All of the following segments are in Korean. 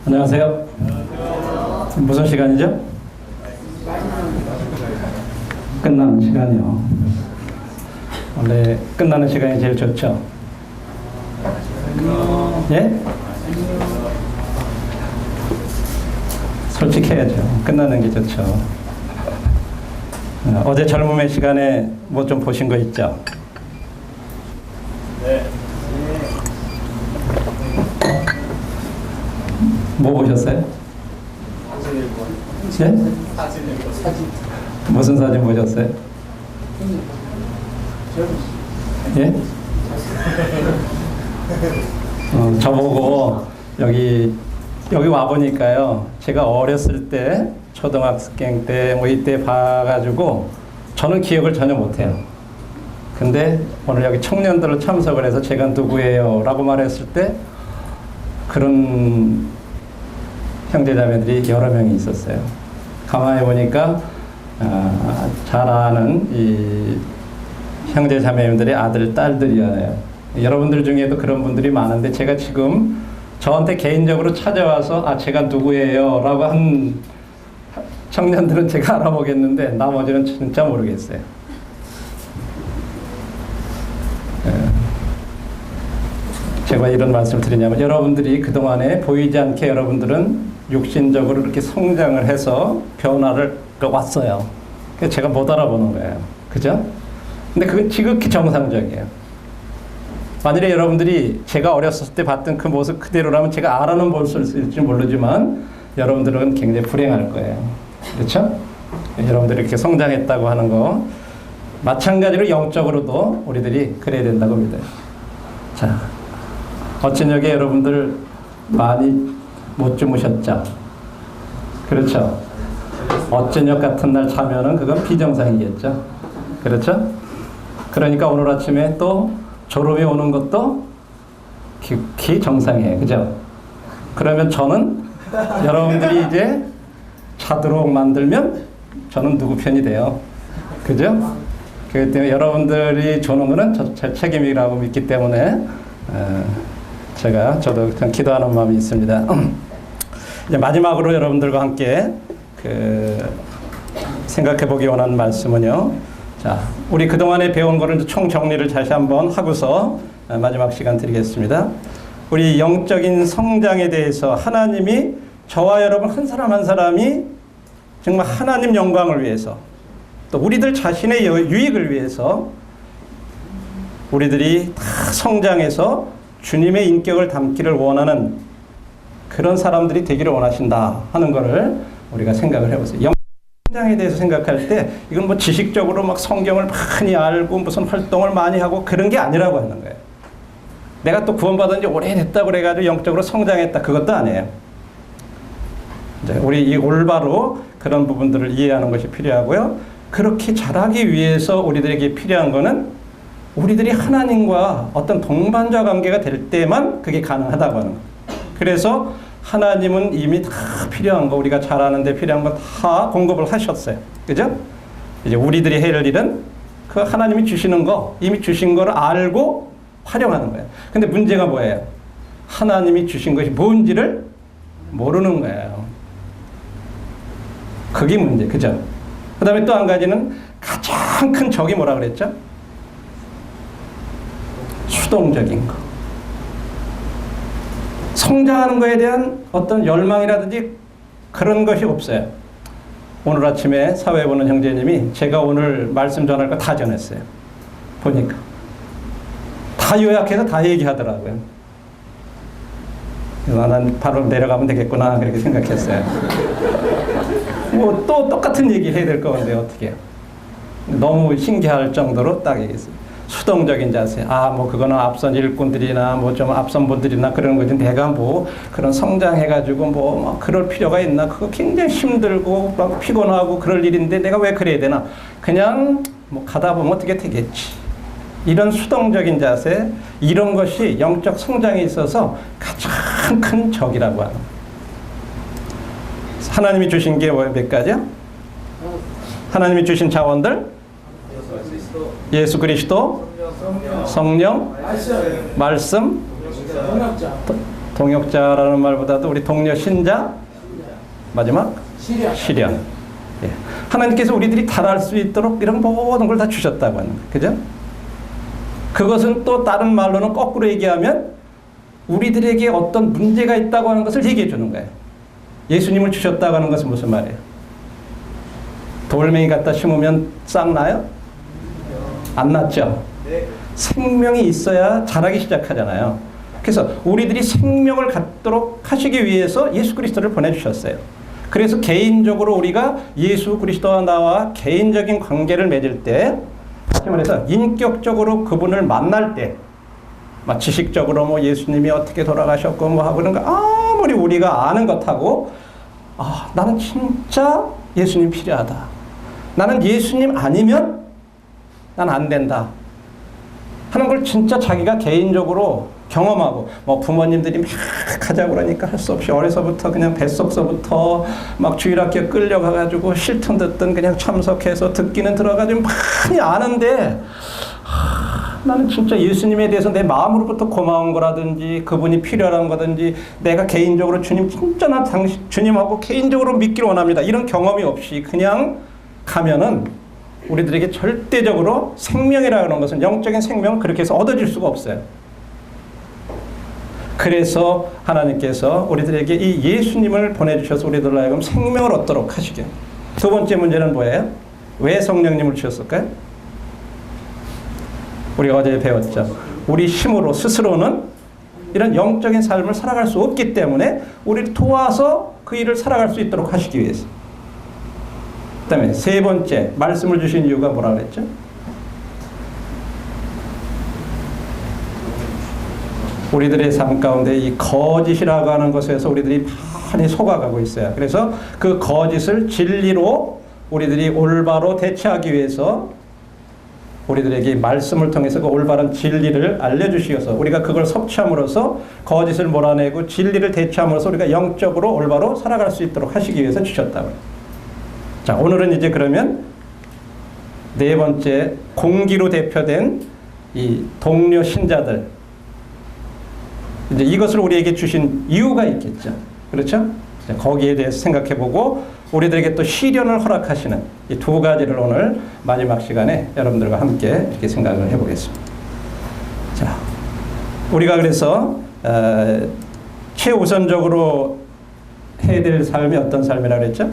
안녕하세요. 무슨 시간이죠? 끝나는 시간이요. 원래 끝나는 시간이 제일 좋죠? 예? 솔직해야죠. 끝나는 게 좋죠. 어제 젊음의 시간에 뭐 좀 보신 거 있죠? 네. 뭐 보셨어요? 예? 사진. 무슨 사진 보셨어요? 예? 저보고 여기 와 보니까요. 제가 어렸을 때 초등학생 때 뭐 이때 봐가지고 저는 기억을 전혀 못해요. 근데 오늘 여기 청년들을 참석을 해서 제가 누구예요? 라고 말했을 때 그런 형제자매들이 여러 명이 있었어요. 가만히 보니까 잘 아는 이 형제자매님들의 아들, 딸들이에요. 여러분들 중에도 그런 분들이 많은데 제가 지금 저한테 개인적으로 찾아와서 제가 누구예요? 라고 한 청년들은 제가 알아보겠는데 나머지는 진짜 모르겠어요. 제가 이런 말씀을 드리냐면 여러분들이 그동안에 보이지 않게 여러분들은 육신적으로 이렇게 성장을 해서 변화를 왔어요. 그래서 제가 못 알아보는 거예요. 그죠? 근데 그건 지극히 정상적이에요. 만일에 여러분들이 제가 어렸을 때 봤던 그 모습 그대로라면 제가 알아는 볼 수 있을지 모르지만 여러분들은 굉장히 불행할 거예요. 그렇죠? 여러분들이 이렇게 성장했다고 하는 거 마찬가지로 영적으로도 우리들이 그래야 된다고 믿어요. 자, 어쩌녁에 여러분들 많이 못 주무셨죠? 그렇죠? 어쩌녁 같은 날 자면은 그건 비정상이겠죠? 그렇죠? 그러니까 오늘 아침에 또 졸음이 오는 것도 극히 정상이에요. 그죠? 그러면 저는 여러분들이 이제 자도록 만들면 저는 누구 편이 돼요? 그죠? 그렇기 때문에 여러분들이 조는 거는 제 책임이라고 믿기 때문에 저도 그냥 기도하는 마음이 있습니다. 이제 마지막으로 여러분들과 함께 생각해 보기 원하는 말씀은요. 자, 우리 그동안에 배운 거를 총 정리를 다시 한번 하고서 마지막 시간 드리겠습니다. 우리 영적인 성장에 대해서 하나님이 저와 여러분 한 사람 한 사람이 정말 하나님 영광을 위해서 또 우리들 자신의 유익을 위해서 우리들이 다 성장해서 주님의 인격을 담기를 원하는 그런 사람들이 되기를 원하신다 하는 것을 우리가 생각을 해보세요. 성장에 대해서 생각할 때 이건 뭐 지식적으로 막 성경을 많이 알고 무슨 활동을 많이 하고 그런 게 아니라고 하는 거예요. 내가 또 구원받은 지 오래됐다고 그래가지고 영적으로 성장했다 그것도 아니에요. 이제 우리 이 올바로 그런 부분들을 이해하는 것이 필요하고요. 그렇게 자라기 위해서 우리들에게 필요한 거는 우리들이 하나님과 어떤 동반자 관계가 될 때만 그게 가능하다고 하는 거예요. 그래서 하나님은 이미 다 필요한 거, 우리가 잘하는데 필요한 거 다 공급을 하셨어요. 그죠? 이제 우리들이 해야 할 일은 그 하나님이 주시는 거, 이미 주신 거를 알고 활용하는 거예요. 근데 문제가 뭐예요? 하나님이 주신 것이 뭔지를 모르는 거예요. 그게 문제, 그죠? 그 다음에 또 한 가지는 가장 큰 적이 뭐라 그랬죠? 수동적인 거. 성장하는 거에 대한 어떤 열망이라든지 그런 것이 없어요. 오늘 아침에 사회 보는 형제님이 제가 오늘 말씀 전할 거 다 전했어요. 보니까. 다 요약해서 다 얘기하더라고요. 그래서 난 바로 내려가면 되겠구나 그렇게 생각했어요. 뭐 또 똑같은 얘기 해야 될 건데 어떻게 해요. 너무 신기할 정도로 딱 얘기했어요. 수동적인 자세. 뭐 그거는 앞선 일꾼들이나 뭐 좀 앞선 분들이나 그런 거지. 내가 뭐 그런 성장해가지고 뭐 그럴 필요가 있나. 그거 굉장히 힘들고 막 피곤하고 그럴 일인데 내가 왜 그래야 되나. 그냥 뭐 가다 보면 어떻게 되겠지. 이런 수동적인 자세, 이런 것이 영적 성장에 있어서 가장 큰 적이라고 하는 거예요. 하나님이 주신 게 몇 가지요? 하나님이 주신 자원들, 예수 그리스도, 성령, 말씀, 동역자라는 말보다도 우리 동료 신자, 마지막 시련. 예. 하나님께서 우리들이 달할 수 있도록 이런 모든 걸 다 주셨다고 하는 거예요. 그죠? 그것은 또 다른 말로는 거꾸로 얘기하면 우리들에게 어떤 문제가 있다고 하는 것을 얘기해 주는 거예요. 예수님을 주셨다고 하는 것은 무슨 말이에요? 돌멩이 갖다 심으면 싹 나요? 안 났죠? 생명이 있어야 자라기 시작하잖아요. 그래서 우리들이 생명을 갖도록 하시기 위해서 예수 그리스도를 보내주셨어요. 그래서 개인적으로 우리가 예수 그리스도와 나와 개인적인 관계를 맺을 때, 다시 말해서 인격적으로 그분을 만날 때, 막 지식적으로 뭐 예수님이 어떻게 돌아가셨고 뭐 하고 그런 거 아무리 우리가 아는 것하고, 나는 진짜 예수님 필요하다. 나는 예수님 아니면 난 안 된다 하는 걸 진짜 자기가 개인적으로 경험하고, 뭐 부모님들이 막 하자고 그러니까 할 수 없이 어려서부터 그냥 뱃속서부터 막 주일학교 끌려가가지고 싫든 듣든 그냥 참석해서 듣기는 들어가지고 많이 아는데, 나는 진짜 예수님에 대해서 내 마음으로부터 고마운 거라든지 그분이 필요한 거든지 내가 개인적으로 주님 진짜 나 주님하고 개인적으로 믿기를 원합니다, 이런 경험이 없이 그냥 가면은 우리들에게 절대적으로 생명이라는 것은, 영적인 생명, 그렇게 해서 얻어질 수가 없어요. 그래서 하나님께서 우리들에게 이 예수님을 보내주셔서 우리들로 하여금 생명을 얻도록 하시게. 두 번째 문제는 뭐예요? 왜 성령님을 주셨을까요? 우리가 어제 배웠죠. 우리 힘으로 스스로는 이런 영적인 삶을 살아갈 수 없기 때문에 우리를 도와서 그 일을 살아갈 수 있도록 하시기 위해서. 그 다음에 세 번째, 말씀을 주신 이유가 뭐라고 그랬죠? 우리들의 삶 가운데 이 거짓이라고 하는 것에서 우리들이 많이 속아가고 있어요. 그래서 그 거짓을 진리로 우리들이 올바로 대체하기 위해서 우리들에게 말씀을 통해서 그 올바른 진리를 알려주시어서 우리가 그걸 섭취함으로써 거짓을 몰아내고 진리를 대체함으로써 우리가 영적으로 올바로 살아갈 수 있도록 하시기 위해서 주셨다고요. 자, 오늘은 이제 그러면 네 번째, 공기로 대표된 이 동료 신자들, 이제 이것을 우리에게 주신 이유가 있겠죠. 그렇죠? 거기에 대해서 생각해보고 우리들에게 또 시련을 허락하시는 이 두 가지를 오늘 마지막 시간에 여러분들과 함께 이렇게 생각을 해보겠습니다. 자, 우리가 그래서 최우선적으로 해야 될 삶이 어떤 삶이라고 그랬죠?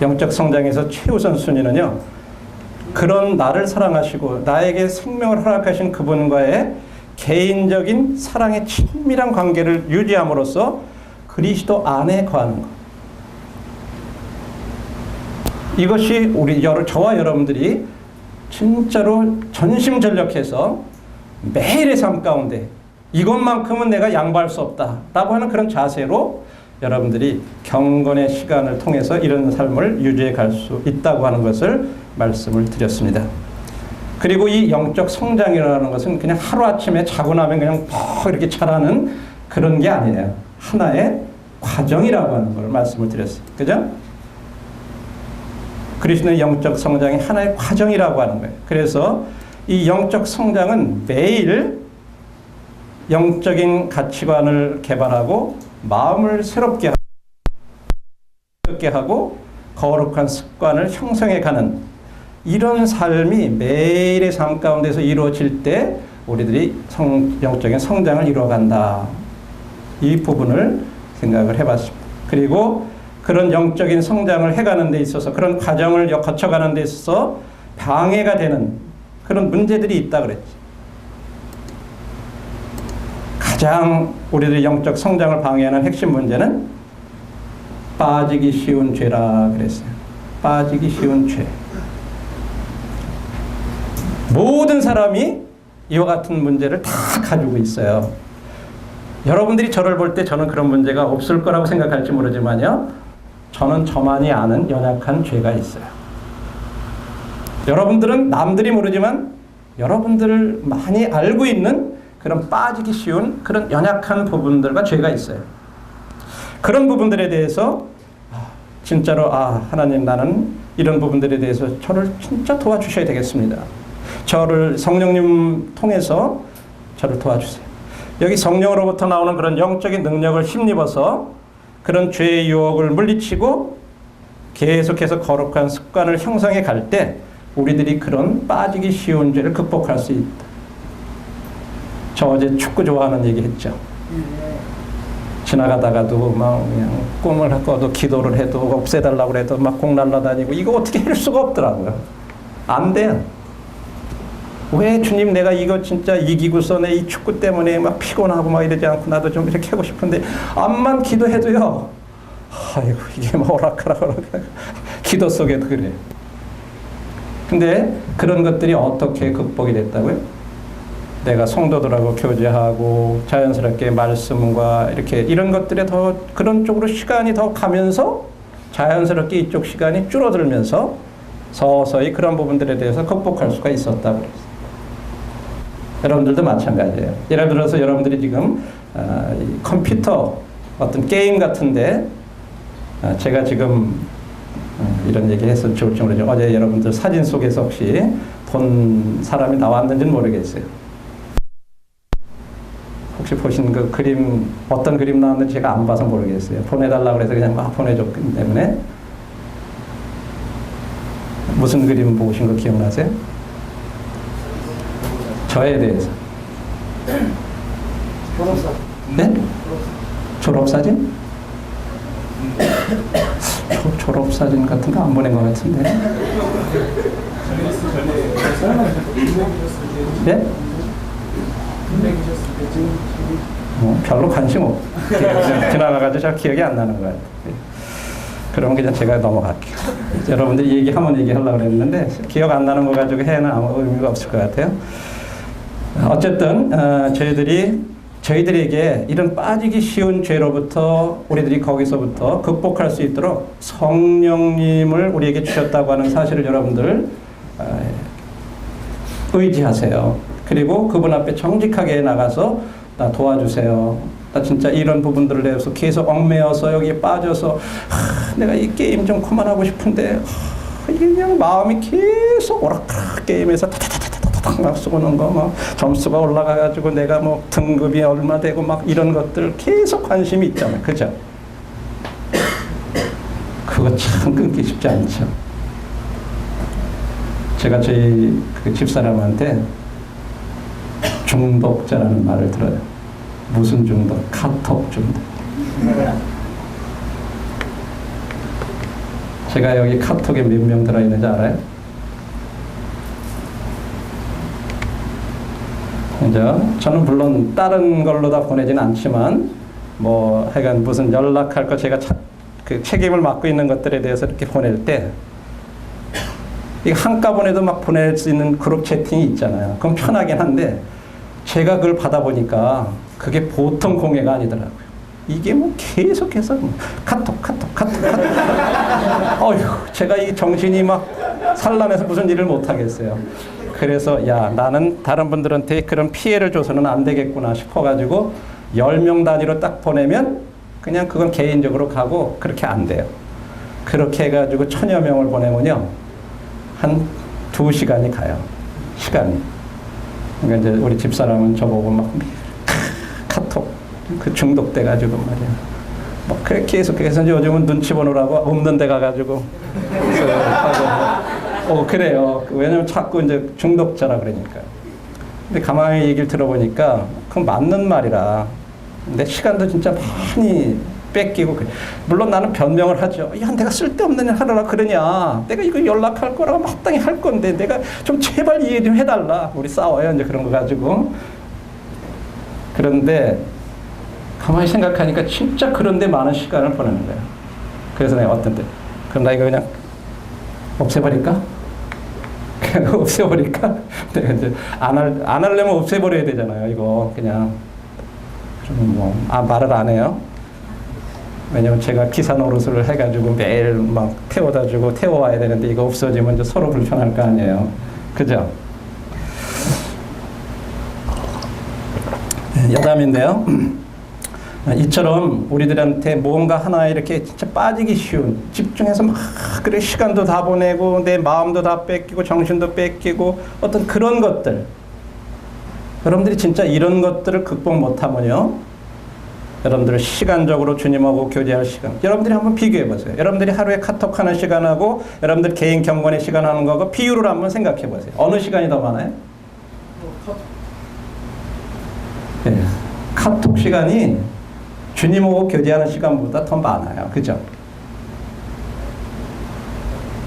영적 성장에서 최우선 순위는요, 그런 나를 사랑하시고 나에게 생명을 허락하신 그분과의 개인적인 사랑의 친밀한 관계를 유지함으로써 그리스도 안에 거하는 것. 이것이 저와 여러분들이 진짜로 전심전력해서 매일의 삶 가운데 이것만큼은 내가 양보할 수 없다라고 하는 그런 자세로 여러분들이 경건의 시간을 통해서 이런 삶을 유지해 갈 수 있다고 하는 것을 말씀을 드렸습니다. 그리고 이 영적 성장이라는 것은 그냥 하루아침에 자고 나면 그냥 퍽 이렇게 자라는 그런 게 아니에요. 하나의 과정이라고 하는 걸 말씀을 드렸어요. 그죠? 그리스도의 영적 성장이 하나의 과정이라고 하는 거예요. 그래서 이 영적 성장은 매일 영적인 가치관을 개발하고 마음을 새롭게 하고 거룩한 습관을 형성해가는 이런 삶이 매일의 삶 가운데서 이루어질 때 우리들이 영적인 성장을 이루어간다. 이 부분을 생각을 해봤습니다. 그리고 그런 영적인 성장을 해가는 데 있어서, 그런 과정을 거쳐가는 데 있어서 방해가 되는 그런 문제들이 있다 그랬지. 가장 우리들의 영적 성장을 방해하는 핵심 문제는 빠지기 쉬운 죄라 그랬어요. 빠지기 쉬운 죄. 모든 사람이 이와 같은 문제를 다 가지고 있어요. 여러분들이 저를 볼 때 저는 그런 문제가 없을 거라고 생각할지 모르지만요, 저는 저만이 아는 연약한 죄가 있어요. 여러분들은 남들이 모르지만 여러분들을 많이 알고 있는 그런 빠지기 쉬운 그런 연약한 부분들과 죄가 있어요. 그런 부분들에 대해서 진짜로 하나님, 나는 이런 부분들에 대해서 저를 진짜 도와주셔야 되겠습니다. 저를 성령님 통해서 저를 도와주세요. 여기 성령으로부터 나오는 그런 영적인 능력을 힘입어서 그런 죄의 유혹을 물리치고 계속해서 거룩한 습관을 형성해 갈 때 우리들이 그런 빠지기 쉬운 죄를 극복할 수 있다. 저 어제 축구 좋아하는 얘기 했죠. 지나가다가도 막 그냥 꿈을 꿔도 기도를 해도 없애달라고 해도 막 공 날라다니고 이거 어떻게 할 수가 없더라고요. 안 돼요. 왜 주님 내가 이거 진짜 이기고서 내 이 축구 때문에 막 피곤하고 막 이러지 않고 나도 좀 이렇게 하고 싶은데 암만 기도해도요. 아이고 이게 뭐 오락가락 기도 속에도 그래. 근데 그런 것들이 어떻게 극복이 됐다고요? 내가 성도들하고 교제하고 자연스럽게 말씀과 이렇게 이런 것들에 더 그런 쪽으로 시간이 더 가면서 자연스럽게 이쪽 시간이 줄어들면서 서서히 그런 부분들에 대해서 극복할 수가 있었다고 그랬어요. 여러분들도 마찬가지예요. 예를 들어서 여러분들이 지금 컴퓨터 어떤 게임 같은데 제가 지금 이런 얘기 해서 좋을지 모르죠. 어제 여러분들 사진 속에서 혹시 본 사람이 나왔는지는 모르겠어요. 혹시 보신 그 그림 어떤 그림 나왔는지 제가 안 봐서 모르겠어요. 보내달라고 해서 그냥 막 보내줬기 때문에. 무슨 그림 보신 거 기억나세요? 저에 대해서. 졸업사진. 네? 졸업사진? 졸업사진 같은 거 안 보낸 것 같은데. 네? 별로 관심 없. 지나가가지고 잘 기억이 안 나는 것 같아요. 그러면 그냥 제가 넘어갈게요. 여러분들이 얘기하면 얘기하려고 했는데 기억 안 나는 거 가지고 해는 아무 의미가 없을 것 같아요. 어쨌든 저희들에게 이런 빠지기 쉬운 죄로부터 우리들이 거기서부터 극복할 수 있도록 성령님을 우리에게 주셨다고 하는 사실을 여러분들 의지하세요. 그리고 그분 앞에 정직하게 나가서 나 도와주세요. 나 진짜 이런 부분들을 대해서 계속 얽매여서 여기에 빠져서 내가 이 게임 좀 그만하고 싶은데 이게 그냥 마음이 계속 오락가락 게임에서 타타타타타타 막 쏘는 거 막 점수가 올라가가지고 내가 뭐 등급이 얼마 되고 막 이런 것들 계속 관심이 있잖아요. 그죠? 그거 참 끊기 쉽지 않죠. 제가 저희 그 집사람한테 중독자라는 말을 들어요. 무슨 중독? 카톡 중독. 제가 여기 카톡에 몇 명 들어있는지 알아요? 그죠? 저는 물론 다른 걸로 다 보내지는 않지만 뭐 하여간 무슨 연락할 거 제가 그 책임을 맡고 있는 것들에 대해서 이렇게 보낼 때 이거 한꺼번에도 막 보낼 수 있는 그룹 채팅이 있잖아요. 그럼 편하긴 한데 제가 그걸 받아보니까 그게 보통 공해가 아니더라고요. 이게 뭐 계속해서 카톡. 어휴, 제가 이 정신이 막 산란해서 무슨 일을 못 하겠어요. 그래서 야, 나는 다른 분들한테 그런 피해를 줘서는 안 되겠구나 싶어가지고 10명 단위로 딱 보내면 그냥 그건 개인적으로 가고 그렇게 안 돼요. 그렇게 해가지고 1000여 명을 보내면요. 한 2시간이 가요. 시간이. 그러니까 이제 우리 집사람은 저보고 막 카톡 그 중독돼가지고 말이야. 뭐 그렇게 계속해서 요즘은 눈치 보느라고 없는 데 가가지고 그래요. 왜냐면 자꾸 이제 중독자라 그러니까. 근데 가만히 얘기를 들어보니까 그건 맞는 말이라. 근데 시간도 진짜 많이 뺏기고 그래. 물론 나는 변명을 하죠. 야, 내가 쓸데없는 일 하려고 그러냐. 내가 이거 연락할 거라고 마땅히 할 건데 내가 좀 제발 이해 좀 해달라. 우리 싸워요. 이제 그런 거 가지고. 그런데 가만히 생각하니까 진짜 그런데 많은 시간을 보내는 거예요. 그래서 내가 어떤 때 그럼 나 이거 그냥 없애버릴까? 그냥 없애버릴까? 내가 이제 안 하려면 없애버려야 되잖아요. 이거 그냥 그러면 뭐 말을 안 해요. 왜냐면 제가 기사 노릇을 해가지고 매일 막 태워다 주고 태워와야 되는데 이거 없어지면 이제 서로 불편할 거 아니에요. 그죠? 여담인데요. 이처럼 우리들한테 뭔가 하나에 이렇게 진짜 빠지기 쉬운, 집중해서 막 그래 시간도 다 보내고 내 마음도 다 뺏기고 정신도 뺏기고 어떤 그런 것들, 여러분들이 진짜 이런 것들을 극복 못하면요, 여러분들 시간적으로 주님하고 교제할 시간, 여러분들이 한번 비교해 보세요. 여러분들이 하루에 카톡하는 시간하고 여러분들 개인 경건의 시간 하는 거하고 비율을 한번 생각해 보세요. 어느 시간이 더 많아요? 네, 카톡 시간이 주님하고 교제하는 시간보다 더 많아요. 그죠?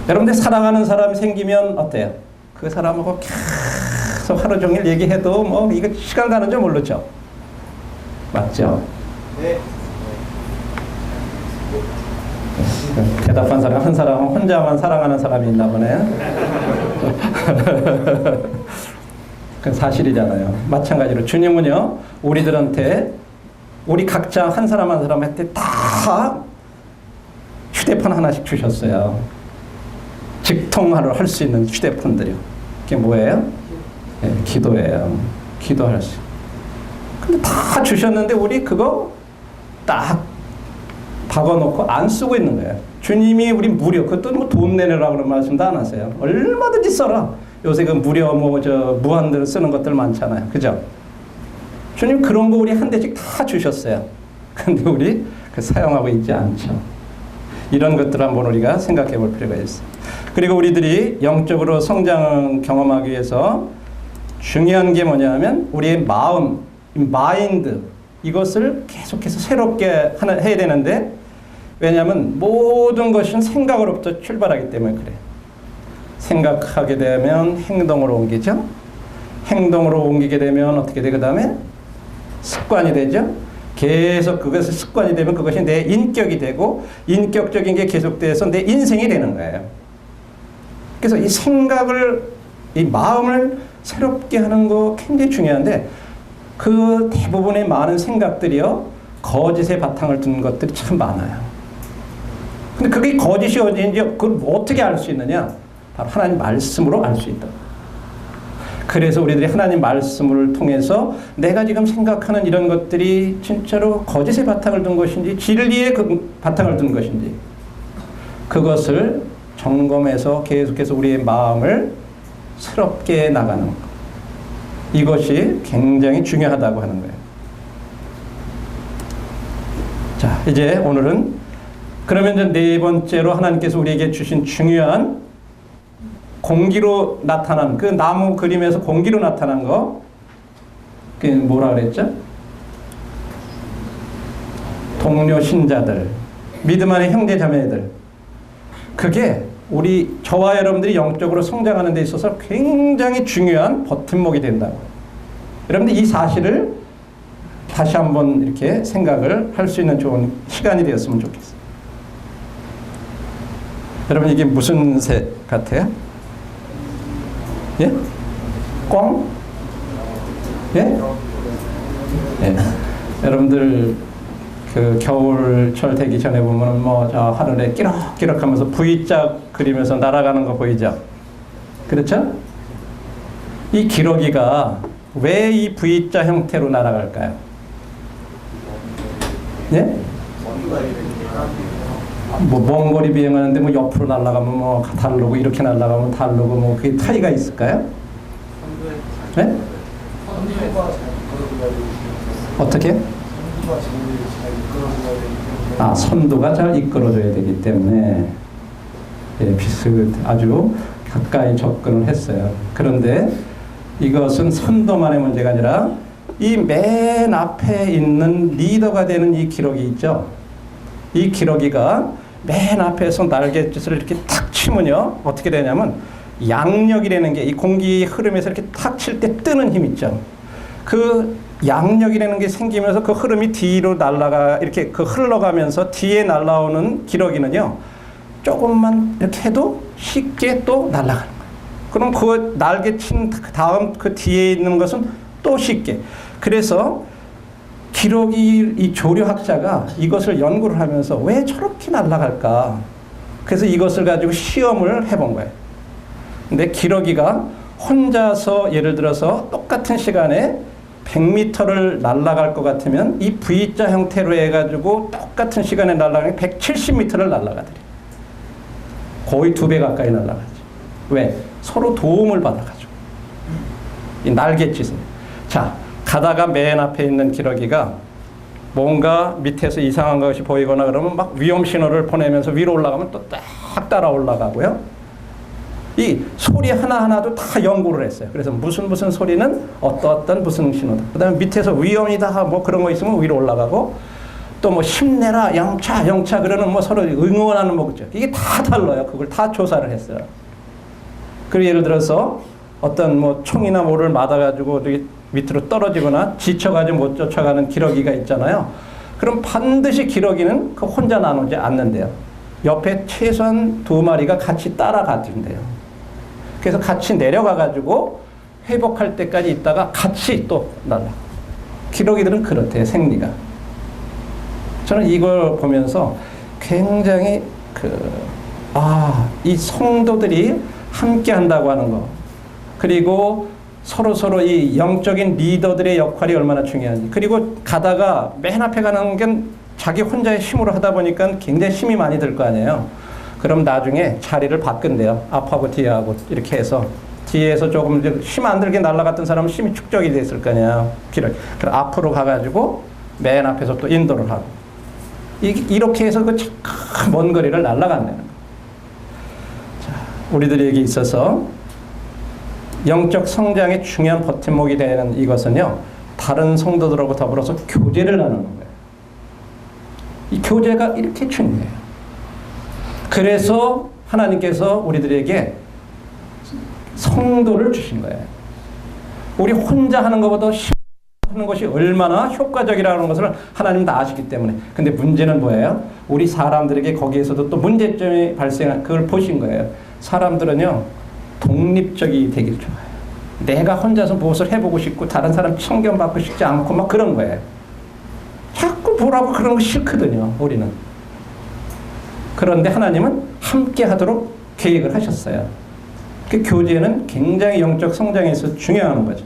여러분들 사랑하는 사람이 생기면 어때요? 그 사람하고 계속 하루 종일 얘기해도 뭐 이거 시간 가는 줄 모르죠? 맞죠? 네. 대답한 사람, 한 사람은 혼자만 사랑하는 사람이 있나 보네요. 그 사실이잖아요. 마찬가지로 주님은요, 우리들한테, 우리 각자 한 사람 한 사람한테 다 휴대폰 하나씩 주셨어요. 직통화를 할 수 있는 휴대폰들이요. 그게 뭐예요? 네, 기도예요. 기도할 수. 근데 다 주셨는데 우리 그거 딱 박아놓고 안 쓰고 있는 거예요. 주님이 우리 무료, 그것도 뭐 돈 내내라고 그런 말씀도 안 하세요. 얼마든지 써라. 요새 그 무료 무한대로 쓰는 것들 많잖아요. 그죠? 주님 그런 거 우리 한 대씩 다 주셨어요. 근데 우리 그 사용하고 있지 않죠. 이런 것들 한번 우리가 생각해 볼 필요가 있어요. 그리고 우리들이 영적으로 성장 경험하기 위해서 중요한 게 뭐냐면 우리의 마음, 마인드, 이것을 계속해서 새롭게 해야 되는데, 왜냐하면 모든 것은 생각으로부터 출발하기 때문에 그래요. 생각하게 되면 행동으로 옮기죠. 행동으로 옮기게 되면 어떻게 돼? 그 다음에 습관이 되죠. 계속 그것이 습관이 되면 그것이 내 인격이 되고, 인격적인 게 계속돼서 내 인생이 되는 거예요. 그래서 이 생각을, 이 마음을 새롭게 하는 거 굉장히 중요한데, 그 대부분의 많은 생각들이요, 거짓의 바탕을 둔 것들이 참 많아요. 근데 그게 거짓이 어디인지 그걸 어떻게 알 수 있느냐? 바로 하나님 말씀으로 알 수 있다. 그래서 우리들이 하나님 말씀을 통해서 내가 지금 생각하는 이런 것들이 진짜로 거짓의 바탕을 둔 것인지 진리의 그 바탕을 둔 것인지, 그것을 점검해서 계속해서 우리의 마음을 새롭게 나가는 것, 이것이 굉장히 중요하다고 하는 거예요. 자, 이제 오늘은 그러면 이제 네 번째로 하나님께서 우리에게 주신 중요한 공기로 나타난, 그 나무 그림에서 공기로 나타난 거, 그게 뭐라 그랬죠? 동료 신자들, 믿음 안의 형제 자매들, 그게 우리 저와 여러분들이 영적으로 성장하는 데 있어서 굉장히 중요한 버팀목이 된다고. 여러분들 이 사실을 다시 한번 이렇게 생각을 할 수 있는 좋은 시간이 되었으면 좋겠어요. 여러분 이게 무슨 색 같아요? 예? 꽝? 예? 예. 여러분들 그 겨울철 되기 전에 보면 뭐 저 하늘에 끼럭끼럭 하면서 V자 그리면서 날아가는 거 보이죠? 그렇죠? 이 기러기가 왜 이 V자 형태로 날아갈까요? 예? 뭐 먼 거리 비행하는데 뭐 옆으로 날아가면 뭐 다르고 이렇게 날아가면 다르고 뭐 그게 차이가 있을까요? 네? 어떻게? 아, 선두가 잘 이끌어줘야 되기 때문에, 예, 아주 가까이 접근을 했어요. 그런데 이것은 선도만의 문제가 아니라 이 맨 앞에 있는 리더가 되는 이 기러기 있죠. 이 기러기가 맨 앞에서 날갯짓을 이렇게 탁 치면요, 어떻게 되냐면 양력이라는 게 이 공기 흐름에서 이렇게 탁 칠 때 뜨는 힘 있죠. 그 양력이라는 게 생기면서 그 흐름이 뒤로 날아가, 이렇게 그 흘러가면서 뒤에 날아오는 기러기는요, 조금만 이렇게 해도 쉽게 또 날아가는 거예요. 그럼 그 날개 친 다음 그 뒤에 있는 것은 또 쉽게. 그래서 기러기 이 조류학자가 이것을 연구를 하면서 왜 저렇게 날아갈까? 그래서 이것을 가지고 시험을 해본 거예요. 근데 기러기가 혼자서 예를 들어서 똑같은 시간에 100m를 날아갈 것 같으면 이 V자 형태로 해가지고 똑같은 시간에 날아가면 170m를 날아가더래요. 거의 2배 가까이 날아가죠. 왜? 서로 도움을 받아가지고. 이 날갯짓은. 자, 가다가 맨 앞에 있는 기러기가 뭔가 밑에서 이상한 것이 보이거나 그러면 막 위험 신호를 보내면서 위로 올라가면 또 딱 따라 올라가고요. 이 소리 하나하나도 다 연구를 했어요. 그래서 무슨 소리는 어떤 무슨 신호다. 그 다음에 밑에서 위험이다 뭐 그런 거 있으면 위로 올라가고 또 뭐 힘내라 영차 그러는 뭐 서로 응원하는 뭐 그죠. 이게 다 달라요. 그걸 다 조사를 했어요. 그리고 예를 들어서 어떤 뭐 총이나 뭐를 맞아가지고 밑으로 떨어지거나 지쳐가지고 못 쫓아가는 기러기가 있잖아요. 그럼 반드시 기러기는 그 혼자 나누지 않는데요. 옆에 최소한 2마리가 같이 따라가준대요. 그래서 같이 내려가가지고 회복할 때까지 있다가 같이 또 날라. 기러기들은 그렇대요, 생리가. 저는 이걸 보면서 굉장히 이 성도들이 함께 한다고 하는 거. 그리고 서로 이 영적인 리더들의 역할이 얼마나 중요한지. 그리고 가다가 맨 앞에 가는 게 자기 혼자의 힘으로 하다 보니까 굉장히 힘이 많이 들 거 아니에요. 그럼 나중에 자리를 바꾼대요. 앞하고 뒤하고 이렇게 해서. 뒤에서 조금 힘 안 들게 날아갔던 사람은 힘이 축적이 됐을 거 아니에요. 그럼 앞으로 가가지고 맨 앞에서 또 인도를 하고. 이렇게 해서 그 먼 거리를 날아간다는 거예요. 자, 우리들에게 있어서 영적 성장의 중요한 버팀목이 되는 이것은요, 다른 성도들하고 더불어서 교제를 나누는 거예요. 이 교제가 이렇게 중요해요. 그래서 하나님께서 우리들에게 성도를 주신 거예요. 우리 혼자 하는 것보다 하는 것이 얼마나 효과적이라는 것을 하나님 다 아시기 때문에. 근데 문제는 뭐예요? 우리 사람들에게 거기에서도 또 문제점이 발생한 그걸 보신 거예요. 사람들은요, 독립적이 되길 좋아해요. 내가 혼자서 무엇을 해보고 싶고 다른 사람 참견받고 싶지 않고 막 그런 거예요. 자꾸 보라고 그런 거 싫거든요, 우리는. 그런데 하나님은 함께 하도록 계획을 하셨어요. 그 교제는 굉장히 영적 성장에 있어서 중요한 거죠.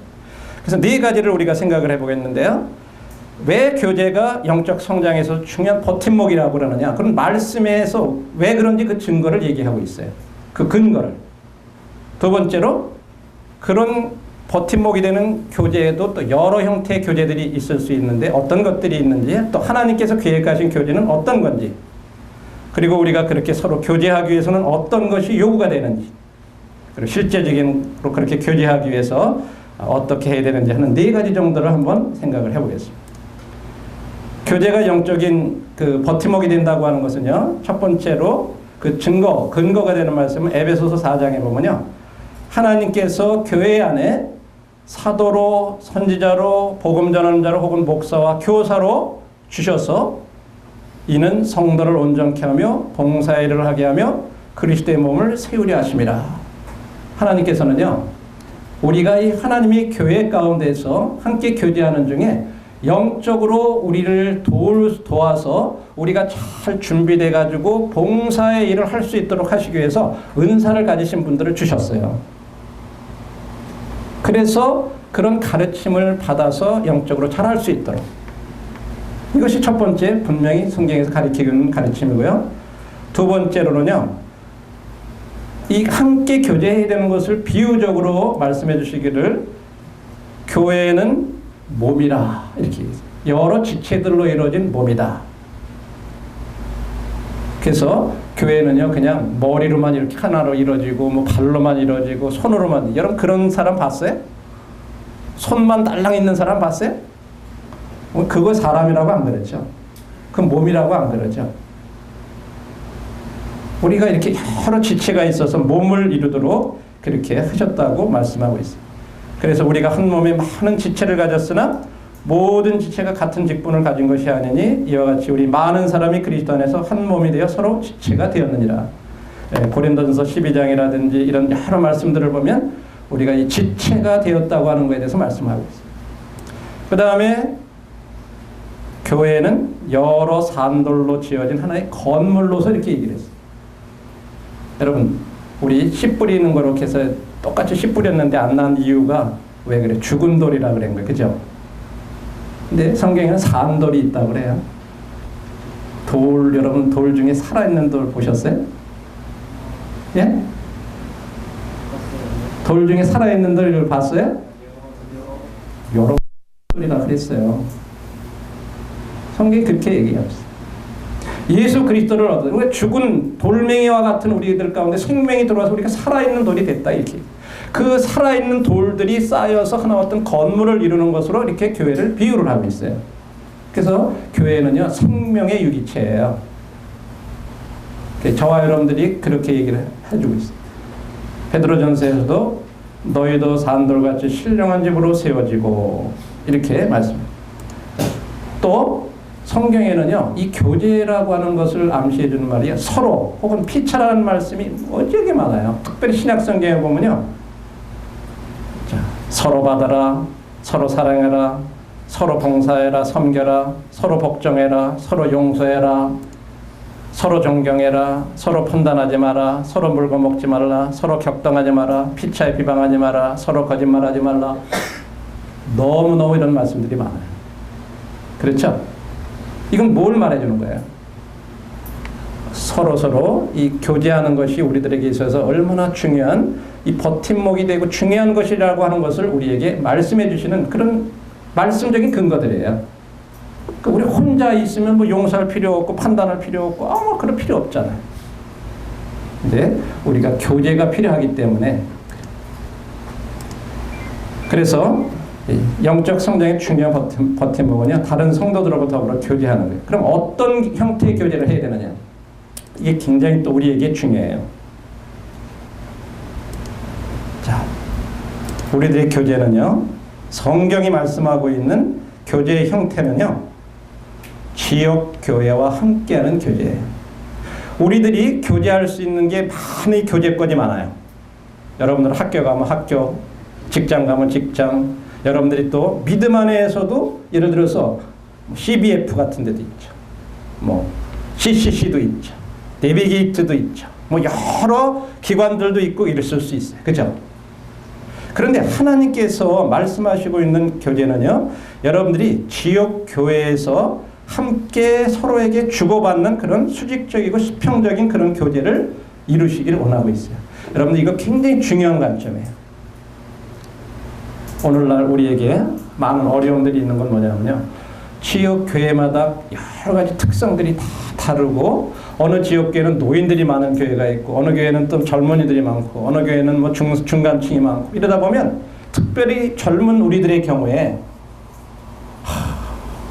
그래서 4가지를 우리가 생각을 해보겠는데요. 왜 교제가 영적 성장에서 중요한 버팀목이라고 그러느냐. 그런 말씀에서 왜 그런지 그 증거를 얘기하고 있어요. 그 근거를. 2번째로 그런 버팀목이 되는 교제에도 또 여러 형태의 교제들이 있을 수 있는데 어떤 것들이 있는지, 또 하나님께서 계획하신 교제는 어떤 건지, 그리고 우리가 그렇게 서로 교제하기 위해서는 어떤 것이 요구가 되는지, 그리고 실제적으로 그렇게 교제하기 위해서 어떻게 해야 되는지 하는 4가지 정도를 한번 생각을 해보겠습니다. 교제가 영적인 그 버팀목이 된다고 하는 것은요, 첫 번째로 그 근거가 되는 말씀은 에베소서 4장에 보면요, 하나님께서 교회 안에 사도로, 선지자로, 복음 전하는 자로 혹은 목사와 교사로 주셔서 이는 성도를 온전케 하며 봉사의 일을 하게 하며 그리스도의 몸을 세우려 하심이라. 하나님께서는요, 우리가 이 하나님의 교회 가운데서 함께 교제하는 중에 영적으로 우리를 도와서 우리가 잘 준비돼 가지고 봉사의 일을 할 수 있도록 하시기 위해서 은사를 가지신 분들을 주셨어요. 그래서 그런 가르침을 받아서 영적으로 잘할 수 있도록. 이것이 첫 번째 분명히 성경에서 가르치는 가르침이고요. 2번째로는요. 이 함께 교제해야 되는 것을 비유적으로 말씀해 주시기를 교회는 몸이라 이렇게 여러 지체들로 이루어진 몸이다. 그래서 교회는요 그냥 머리로만 이렇게 하나로 이루어지고 뭐 발로만 이루어지고 손으로만, 여러분 그런 사람 봤어요? 손만 달랑 있는 사람 봤어요? 그거 사람이라고 안 그러죠. 그 몸이라고 안 그러죠. 우리가 이렇게 여러 지체가 있어서 몸을 이루도록 그렇게 하셨다고 말씀하고 있어요. 그래서 우리가 한 몸에 많은 지체를 가졌으나 모든 지체가 같은 직분을 가진 것이 아니니 이와 같이 우리 많은 사람이 그리스도 안에서 한 몸이 되어 서로 지체가 되었느니라. 고린도전서 12장이라든지 이런 여러 말씀들을 보면 우리가 이 지체가 되었다고 하는 것에 대해서 말씀하고 있어요. 그 다음에 교회는 여러 산돌로 지어진 하나의 건물로서 이렇게 얘기를 했어요. 여러분, 우리 씨 뿌리는 거로 해서 똑같이 씨 뿌렸는데 안 난 이유가 왜 그래? 죽은 돌이라 그런 거예요. 그죠? 근데 성경에는 산돌이 있다고 그래요. 여러분 돌 중에 살아있는 돌 보셨어요? 예? 돌 중에 살아있는 돌을 봤어요? 여러분들이 다 그랬어요. 성경이 그렇게 얘기해요. 예수 그리스도를 얻어 우리가 죽은 돌멩이와 같은 우리들 가운데 생명이 들어와서 우리가 살아있는 돌이 됐다 이렇게. 그 살아있는 돌들이 쌓여서 하나 어떤 건물을 이루는 것으로 이렇게 교회를 비유를 하고 있어요. 그래서 교회는요 생명의 유기체예요. 저와 여러분들이 그렇게 얘기를 해주고 있어요. 베드로전서에서도 너희도 산돌같이 신령한 집으로 세워지고 이렇게 말씀합니다. 또 성경에는요 이 교제라고 하는 것을 암시해 주는 말이에요. 서로 혹은 피차라는 말씀이 어찌게 많아요. 특별히 신약성경에 보면요 자, 서로 받아라, 서로 사랑해라, 서로 봉사해라, 섬겨라, 서로 복종해라, 서로 용서해라, 서로 존경해라, 서로 판단하지 마라, 서로 물고 먹지 말라, 서로 격동하지 마라, 피차에 비방하지 마라, 서로 거짓말하지 말라. 너무너무 이런 말씀들이 많아요. 그렇죠? 이건 뭘 말해주는 거예요? 서로 이 교제하는 것이 우리들에게 있어서 얼마나 중요한 이 버팀목이 되고 중요한 것이라고 하는 것을 우리에게 말씀해 주시는 그런 말씀적인 근거들이에요. 우리 혼자 있으면 뭐 용서할 필요 없고 판단할 필요 없고 아무 그럴 필요 없잖아요. 근데 우리가 교제가 필요하기 때문에 그래서 영적 성장의 중요한 버팀목은요 다른 성도들하고 더불어 교제하는 거예요. 그럼 어떤 형태의 교제를 해야 되느냐? 이게 굉장히 또 우리에게 중요해요. 자, 우리들의 교제는요 성경이 말씀하고 있는 교제의 형태는요 지역 교회와 함께하는 교제예요. 우리들이 교제할 수 있는 게 많이 교제권이 많아요. 여러분들 학교 가면 학교, 직장 가면 직장, 여러분들이 또 믿음 안에서도 예를 들어서 CBF 같은 데도 있죠. 뭐 CCC도 있죠. 내비게이트도 있죠. 뭐 여러 기관들도 있고 이랬을 수 있어요. 그죠? 그런데 하나님께서 말씀하시고 있는 교제는요. 여러분들이 지역 교회에서 함께 서로에게 주고받는 그런 수직적이고 수평적인 그런 교제를 이루시기를 원하고 있어요. 여러분들 이거 굉장히 중요한 관점이에요. 오늘날 우리에게 많은 어려움들이 있는 건 뭐냐면요. 지역 교회마다 여러 가지 특성들이 다 다르고 어느 지역 교회는 노인들이 많은 교회가 있고 어느 교회는 또 젊은이들이 많고 어느 교회는 뭐 중간층이 많고 이러다 보면 특별히 젊은 우리들의 경우에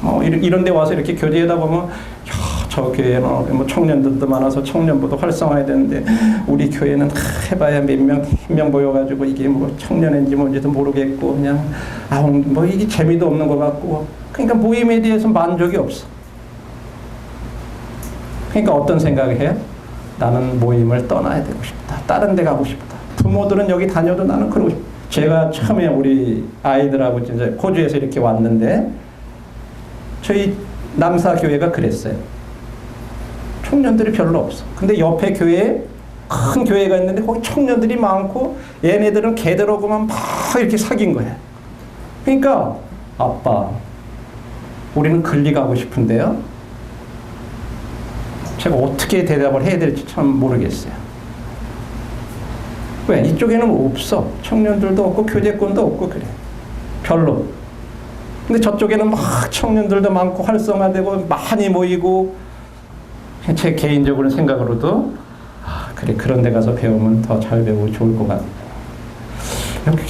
뭐 이런 데 와서 이렇게 교제하다 보면 저 교회는 뭐 청년들도 많아서 청년부도 활성화해야 되는데 우리 교회는 해봐야 몇 명, 한 명 모여가지고 이게 뭐 청년인지 뭔지도 모르겠고 그냥 뭐 이게 재미도 없는 것 같고 그러니까 모임에 대해서 만족이 없어. 그러니까 어떤 생각을 해요? 나는 모임을 떠나야 되고 싶다. 다른 데 가고 싶다. 부모들은 여기 다녀도 나는 그러고 싶다. 제가 처음에 우리 아이들하고 이제 호주에서 이렇게 왔는데 저희 남사교회가 그랬어요. 청년들이 별로 없어. 근데 옆에 교회에 큰 교회가 있는데 거기 청년들이 많고 얘네들은 걔들하고만 막 이렇게 사귄 거예요. 그러니까 아빠 우리는 글리 가고 싶은데요. 제가 어떻게 대답을 해야 될지 참 모르겠어요. 왜? 이쪽에는 없어. 청년들도 없고 교제권도 없고 그래. 별로. 근데 저쪽에는 막 청년들도 많고 활성화되고 많이 모이고 제 개인적으로 생각으로도 그래 그런 데 가서 배우면 더 잘 배우고 좋을 것 같아.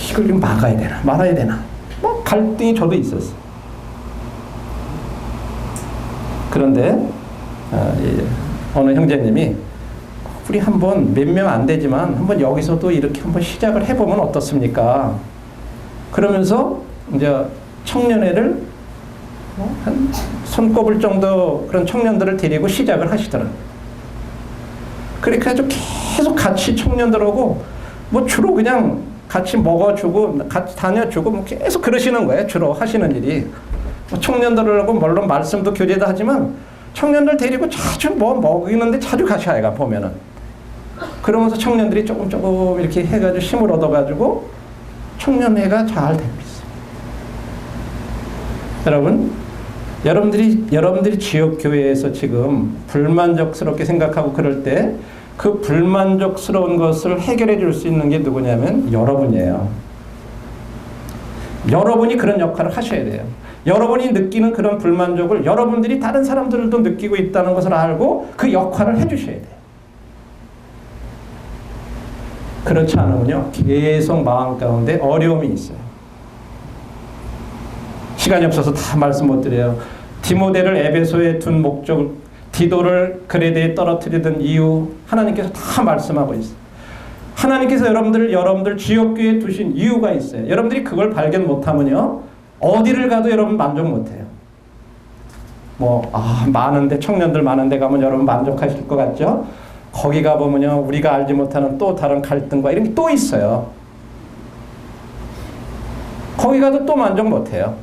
이걸 좀 막아야 되나 말아야 되나 뭐 갈등이 저도 있었어. 그런데 어느 형제님이 우리 한번 몇 명 안 되지만 한번 여기서도 이렇게 한번 시작을 해보면 어떻습니까? 그러면서 이제 청년회를 한 손꼽을 정도 그런 청년들을 데리고 시작을 하시더라. 그렇게 해서 계속 같이 청년들하고 뭐 주로 그냥 같이 먹어주고 같이 다녀주고 뭐 계속 그러시는 거예요. 주로 하시는 일이. 뭐 청년들하고 물론 말씀도 교제도 하지만 청년들 데리고 자주 뭐 먹이는데 자주 가셔야 보면은. 그러면서 청년들이 조금 이렇게 해가지고 힘을 얻어가지고 청년회가 잘 되고 있어요. 여러분들이 지역 교회에서 지금 불만족스럽게 생각하고 그럴 때 그 불만족스러운 것을 해결해 줄 수 있는 게 누구냐면 여러분이에요. 여러분이 그런 역할을 하셔야 돼요. 여러분이 느끼는 그런 불만족을 여러분들이 다른 사람들도 느끼고 있다는 것을 알고 그 역할을 해주셔야 돼요. 그렇지 않으면요, 계속 마음 가운데 어려움이 있어요. 시간이 없어서 다 말씀 못 드려요. 디모데를 에베소에 둔 목적, 디도를 그레데에 떨어뜨리던 이유 하나님께서 다 말씀하고 있어요. 하나님께서 여러분들 지역교회에 두신 이유가 있어요. 여러분들이 그걸 발견 못하면요, 어디를 가도 여러분 만족 못해요. 많은데, 청년들 많은데 가면 여러분 만족하실 것 같죠? 거기 가보면요, 우리가 알지 못하는 또 다른 갈등과 이런 게 또 있어요. 거기 가도 또 만족 못해요.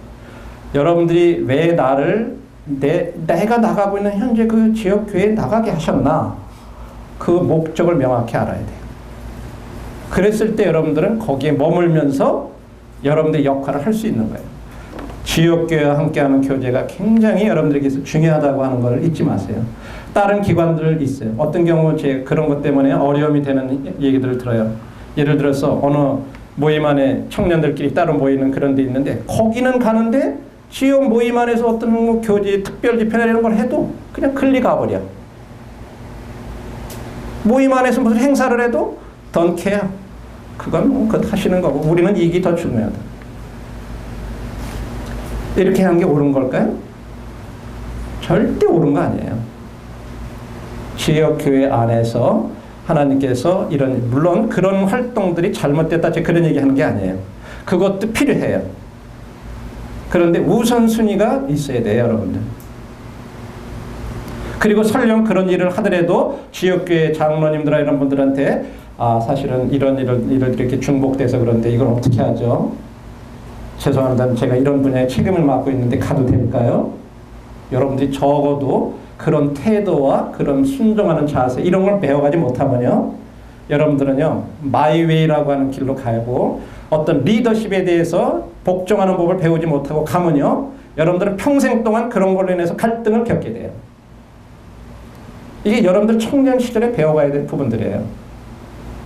여러분들이 왜 내가 나가고 있는 현재 그 지역교회에 나가게 하셨나? 그 목적을 명확히 알아야 돼요. 그랬을 때 여러분들은 거기에 머물면서 여러분들의 역할을 할 수 있는 거예요. 지역교회와 함께하는 교제가 굉장히 여러분들에게서 중요하다고 하는 걸 잊지 마세요. 다른 기관들 있어요. 어떤 경우 그런 것 때문에 어려움이 되는 얘기들을 들어요. 예를 들어서 어느 모임 안에 청년들끼리 따로 모이는 그런 데 있는데 거기는 가는데 지역 모임 안에서 어떤 교제, 특별 집회나 이런 걸 해도 그냥 클릭 가버려. 모임 안에서 무슨 행사를 해도 don't care. 그건 그것 하시는 거고 우리는 이익이 더 중요하다. 이렇게 하는 게 옳은 걸까요? 절대 옳은 거 아니에요. 지역교회 안에서 하나님께서 물론 그런 활동들이 잘못됐다 그런 얘기하는 게 아니에요. 그것도 필요해요. 그런데 우선순위가 있어야 돼요, 여러분들. 그리고 설령 그런 일을 하더라도 지역교회 장로님들이나 이런 분들한테 사실은 이런 일을 이렇게 중복돼서 그런데 이걸 어떻게 하죠? 죄송합니다. 제가 이런 분야에 책임을 맡고 있는데 가도 될까요? 여러분들이 적어도 그런 태도와 그런 순종하는 자세 이런 걸 배워가지 못하면요, 여러분들은요 마이웨이라고 하는 길로 가고 어떤 리더십에 대해서 복종하는 법을 배우지 못하고 가면요, 여러분들은 평생 동안 그런 걸로 인해서 갈등을 겪게 돼요. 이게 여러분들 청년 시절에 배워가야 될 부분들이에요.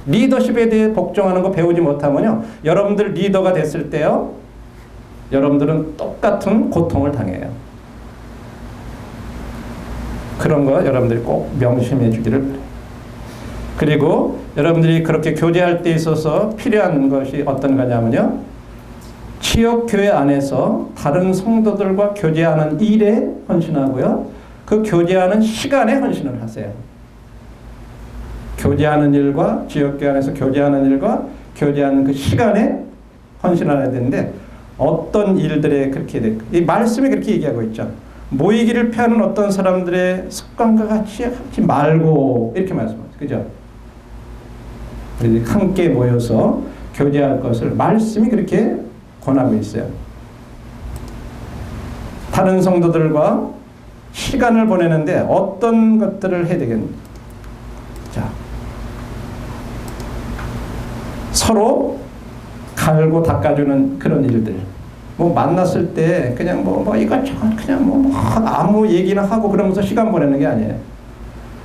리더십에 대해 복종하는 거 배우지 못하면요, 여러분들 리더가 됐을 때요, 여러분들은 똑같은 고통을 당해요. 그런 거 여러분들이 꼭 명심해 주기를 바라요. 그리고 여러분들이 그렇게 교제할 때 있어서 필요한 것이 어떤 거냐면요, 지역교회 안에서 다른 성도들과 교제하는 일에 헌신하고요, 그 교제하는 시간에 헌신을 하세요. 교제하는 일과 지역교회 안에서 교제하는 일과 교제하는 그 시간에 헌신을 해야 되는데 어떤 일들에 그렇게 이 말씀이 그렇게 얘기하고 있죠. 모이기를 피하는 어떤 사람들의 습관과 같이 하지 말고 이렇게 말씀하세요. 그죠? 함께 모여서 교제할 것을 말씀이 그렇게 권하고 있어요. 다른 성도들과 시간을 보내는데 어떤 것들을 해야 되겠는가? 자, 서로 갈고 닦아주는 그런 일들. 만났을 때 그냥 이것저것 그냥 아무 얘기나 하고 그러면서 시간 보내는 게 아니에요.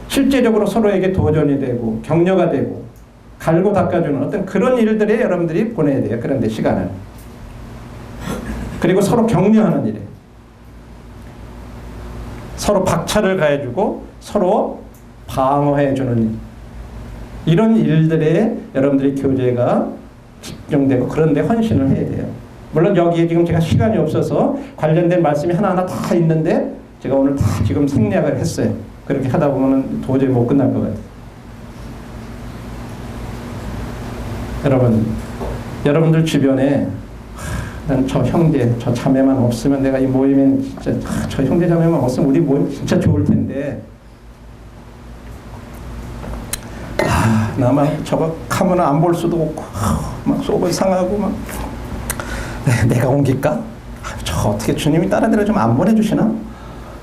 실제적으로 서로에게 도전이 되고 격려가 되고 갈고 닦아주는 어떤 그런 일들에 여러분들이 보내야 돼요. 그런데 시간을. 그리고 서로 격려하는 일에 서로 박차를 가해주고 서로 방어해주는 일. 이런 일들에 여러분들이 교제가 집중되고 그런 데 헌신을 해야 돼요. 물론 여기에 지금 제가 시간이 없어서 관련된 말씀이 하나하나 다 있는데 제가 오늘 다 지금 생략을 했어요. 그렇게 하다 보면 도저히 못 끝날 것 같아요. 여러분들 주변에 난 저 형제, 저 자매만 없으면 내가 이 모임에 진짜 저 형제 자매만 없으면 우리 모임 진짜 좋을 텐데 나만 저거 카메라 안 볼 수도 없고 막 속은 상하고 막 내가 옮길까? 저 어떻게 주님이 다른 데를 좀 안 보내주시나?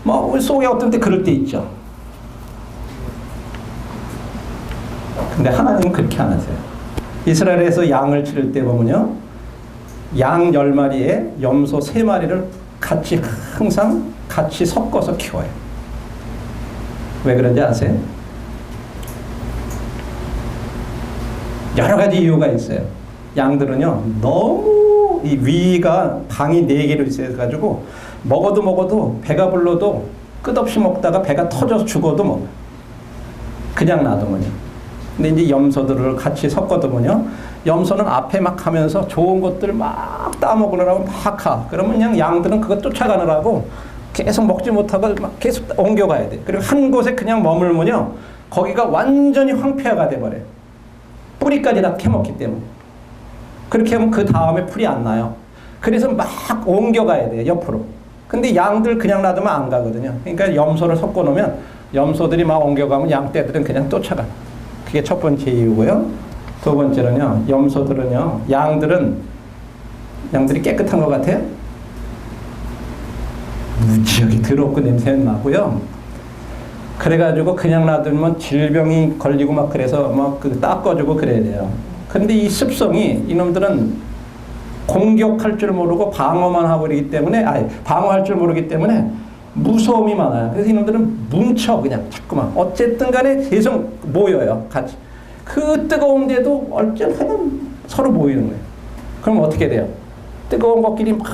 우리 속에 어떤 때 그럴 때 있죠. 근데 하나님은 그렇게 안 하세요. 이스라엘에서 양을 치를 때 보면요, 양 10마리에 염소 3마리를 항상 같이 섞어서 키워요. 왜 그런지 아세요? 여러 가지 이유가 있어요. 양들은요, 너무 이 위가 방이 4개로 있어가지고 먹어도 배가 불러도 끝없이 먹다가 배가 터져서 죽어도 먹어요. 그냥 놔두면요. 근데 이제 염소들을 같이 섞어두면요. 염소는 앞에 막 하면서 좋은 것들 막 따먹으려고 막 가. 그러면 그냥 양들은 그거 쫓아가느라고 계속 먹지 못하고 막 계속 옮겨가야 돼. 그리고 한 곳에 그냥 머물면요. 거기가 완전히 황폐화가 돼버려요. 뿌리까지 다 캐먹기 때문에. 그렇게 하면 그 다음에 풀이 안 나요. 그래서 막 옮겨가야 돼요. 옆으로. 근데 양들 그냥 놔두면 안 가거든요. 그러니까 염소를 섞어놓으면 염소들이 막 옮겨가면 양떼들은 그냥 쫓아가. 그게 첫 번째 이유고요. 두 번째는요. 염소들은요. 양들이 깨끗한 것 같아요? 무지하게 더럽고 냄새는 나고요. 그래가지고 그냥 놔두면 질병이 걸리고 막 그래서 막 그 닦아주고 그래야 돼요. 근데 이 습성이 이놈들은 공격할 줄 모르고 방어만 하고 그러기 때문에, 방어할 줄 모르기 때문에 무서움이 많아요. 그래서 이놈들은 뭉쳐 그냥 자꾸만. 어쨌든 간에 계속 모여요. 같이. 그 뜨거운데도 어쨌든 서로 모이는 거예요. 그럼 어떻게 돼요? 뜨거운 것끼리 막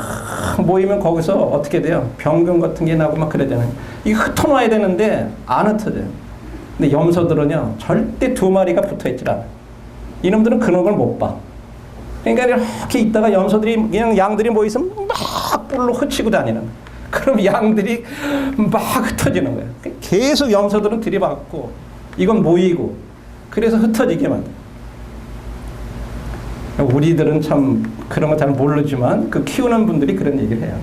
모이면 거기서 어떻게 돼요? 병균 같은 게 나고 막 그러잖아요. 이거 흩어놔야 되는데 안 흩어져요. 근데 염소들은요, 절대 2마리가 붙어 있질 않아요. 이놈들은 그런 걸 못 봐. 그러니까 이렇게 있다가 염소들이, 그냥 양들이 모이면 막 뿔로 흩치고 다니는 거예요. 그럼 양들이 막 흩어지는 거예요. 계속 염소들은 들이받고, 이건 모이고, 그래서 흩어지게 만들어요. 우리들은 참 그런 거 잘 모르지만 그 키우는 분들이 그런 얘기를 해요.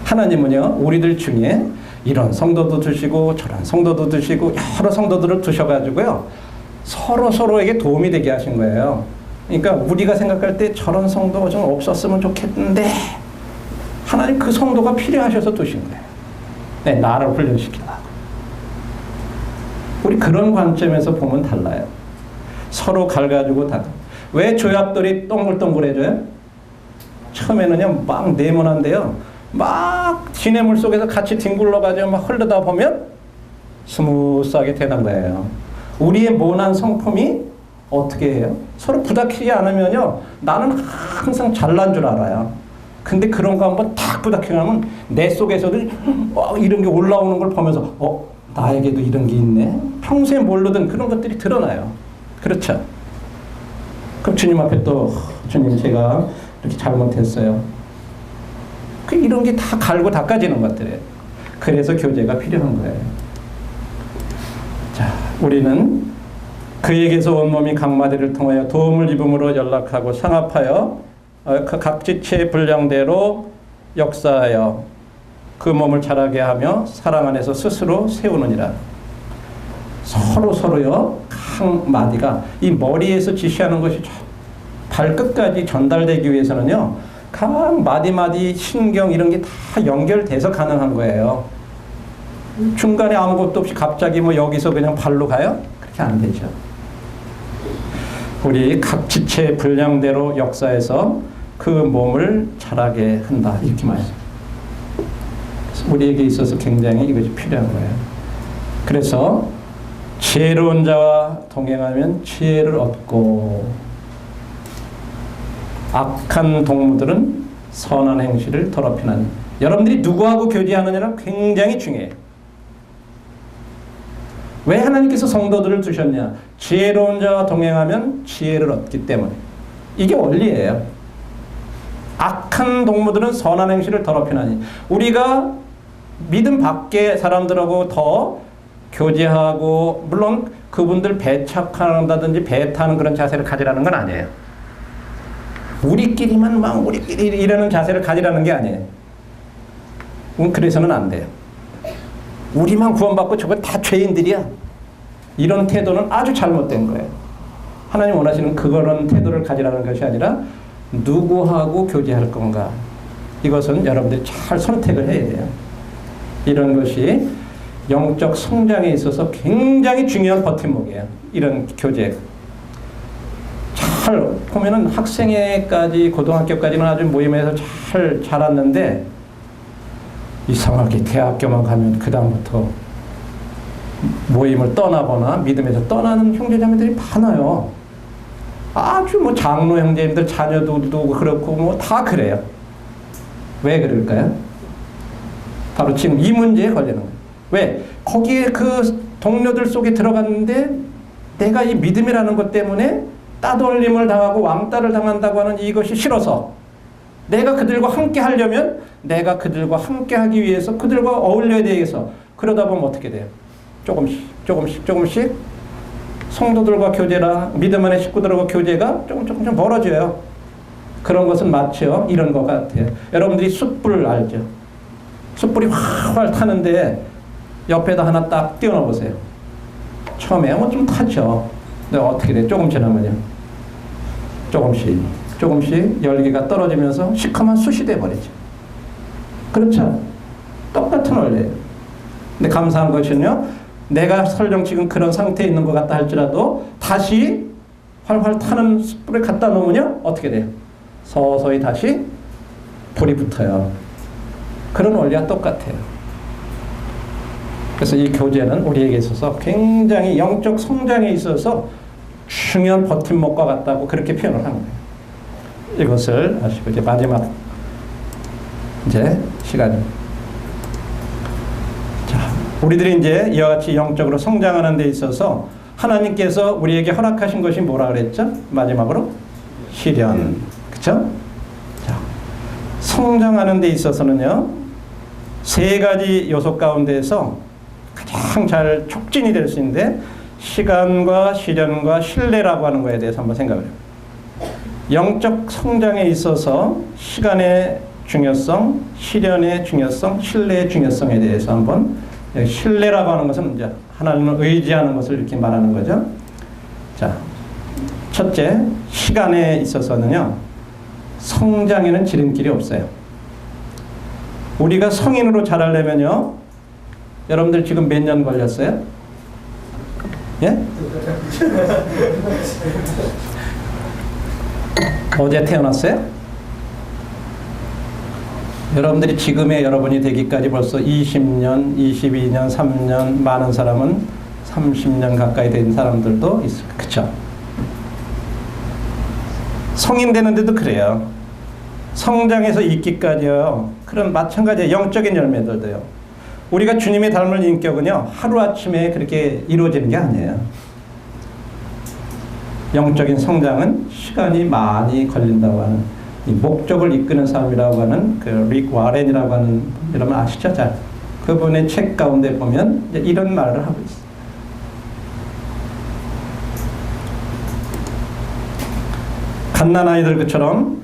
하나님은요, 우리들 중에 이런 성도도 두시고 저런 성도도 두시고 여러 성도들을 두셔가지고요, 서로에게 도움이 되게 하신 거예요. 그러니까 우리가 생각할 때 저런 성도 좀 없었으면 좋겠는데 하나님 그 성도가 필요하셔서 두신 거예요. 네, 나를 훈련시키려고. 우리 그런 관점에서 보면 달라요. 서로 갈가지고 다. 왜 조약돌이 동글동글해져요? 처음에는요, 막 네모난데요, 막 시냇물 속에서 같이 뒹굴러가지고 막 흐르다 보면 스무스하게 되는 거예요. 우리의 모난 성품이 어떻게 해요? 서로 부닥치지 않으면요, 나는 항상 잘난 줄 알아요. 근데 그런 거 한번 탁 부닥치면 내 속에서도 이런 게 올라오는 걸 보면서 나에게도 이런 게 있네. 평소에 모르던 그런 것들이 드러나요. 그렇죠? 그럼 주님 앞에 또 주님 제가 이렇게 잘못했어요. 이런 게 다 갈고 닦아지는 것들이에요. 그래서 교제가 필요한 거예요. 자, 우리는 그에게서 온몸이 각마디를 통하여 도움을 입음으로 연락하고 상합하여 각 지체의 분량대로 역사하여 그 몸을 자라게 하며 사랑 안에서 스스로 세우느니라. 서로요, 각 마디가 이 머리에서 지시하는 것이 발끝까지 전달되기 위해서는요, 각 마디 신경 이런 게 다 연결돼서 가능한 거예요. 중간에 아무것도 없이 갑자기 뭐 여기서 그냥 발로 가요? 그렇게 안 되죠. 우리 각 지체의 분량대로 역사해서 그 몸을 자라게 한다. 이렇게 말해요. 우리에게 있어서 굉장히 이것이 필요한 거예요. 그래서 지혜로운 자와 동행하면 지혜를 얻고 악한 동무들은 선한 행실을 더럽히는. 여러분들이 누구하고 교제하느냐는 굉장히 중요해요. 왜 하나님께서 성도들을 두셨냐? 지혜로운 자와 동행하면 지혜를 얻기 때문에. 이게 원리예요. 악한 동무들은 선한 행실을 더럽히나니. 우리가 믿음 밖의 사람들하고 더 교제하고, 물론 그분들 배척한다든지 배타는 그런 자세를 가지라는 건 아니에요. 우리끼리만 막 우리끼리 이러는 자세를 가지라는 게 아니에요. 그래서는 안 돼요. 우리만 구원받고 저건 다 죄인들이야. 이런 태도는 아주 잘못된 거예요. 하나님 원하시는 그런 태도를 가지라는 것이 아니라 누구하고 교제할 건가. 이것은 여러분들이 잘 선택을 해야 돼요. 이런 것이 영적 성장에 있어서 굉장히 중요한 버팀목이에요. 이런 교제. 잘 보면은 학생회까지 고등학교까지는 아주 모임에서 잘 자랐는데 이상하게 대학교만 가면 그 다음부터 모임을 떠나거나 믿음에서 떠나는 형제자매들이 많아요. 아주 뭐 장로 형제님들 자녀들도 그렇고 뭐 다 그래요. 왜 그럴까요? 바로 지금 이 문제에 걸리는 거예요. 왜? 거기에 그 동료들 속에 들어갔는데 내가 이 믿음이라는 것 때문에 따돌림을 당하고 왕따를 당한다고 하는 이것이 싫어서 내가 그들과 함께 하려면 내가 그들과 함께 하기 위해서 그들과 어울려야 되겠어. 그러다 보면 어떻게 돼요? 조금씩 성도들과 교제라 믿음 안의 식구들과 교제가 조금 멀어져요. 그런 것은 마치요 이런 것 같아요. 여러분들이 숯불 알죠? 숯불이 활활 타는데 옆에다 하나 딱 띄워놓아 보세요. 처음에 뭐 좀 타죠. 근데 어떻게 돼요? 조금 지나면요. 조금씩 열기가 떨어지면서 시커먼 숯이 돼버리죠. 그렇죠? 똑같은 원리예요. 근데 감사한 것은요, 내가 설령 지금 그런 상태에 있는 것 같다 할지라도 다시 활활 타는 숯불에 갖다 놓으면요, 어떻게 돼요? 서서히 다시 불이 붙어요. 그런 원리와 똑같아요. 그래서 이 교제는 우리에게 있어서 굉장히 영적 성장에 있어서 중요한 버팀목과 같다고 그렇게 표현을 하는 거예요. 이것을 아시고 이제 마지막 시간입니다. 자, 우리들이 이제 이와 같이 영적으로 성장하는 데 있어서 하나님께서 우리에게 허락하신 것이 뭐라 그랬죠? 마지막으로 시련. 그렇죠? 자, 성장하는 데 있어서는요, 세 가지 요소 가운데에서 가장 잘 촉진이 될 수 있는데 시간과 시련과 신뢰라고 하는 것에 대해서 한번 생각을 해요. 영적 성장에 있어서 시간의 중요성, 시련의 중요성, 신뢰의 중요성에 대해서 한번, 신뢰라고 하는 것은 이제 하나님을 의지하는 것을 이렇게 말하는 거죠. 자, 첫째, 시간에 있어서는요, 성장에는 지름길이 없어요. 우리가 성인으로 자라려면요, 여러분들 지금 몇 년 걸렸어요? 예? 어제 태어났어요? 여러분들이 지금의 여러분이 되기까지 벌써 20년, 22년, 3년, 많은 사람은 30년 가까이 된 사람들도 있어요. 그쵸? 성인 되는데도 그래요. 성장해서 있기까지요. 그런 마찬가지의 영적인 열매들도요. 우리가 주님의 닮을 인격은요, 하루아침에 그렇게 이루어지는 게 아니에요. 영적인 성장은 시간이 많이 걸린다고 하는, 이 목적을 이끄는 사람이라고 하는 그 릭 와렌이라고 하는, 여러분 아시죠? 잘. 그분의 책 가운데 보면 이제 이런 말을 하고 있어요. 갓난아이들 그처럼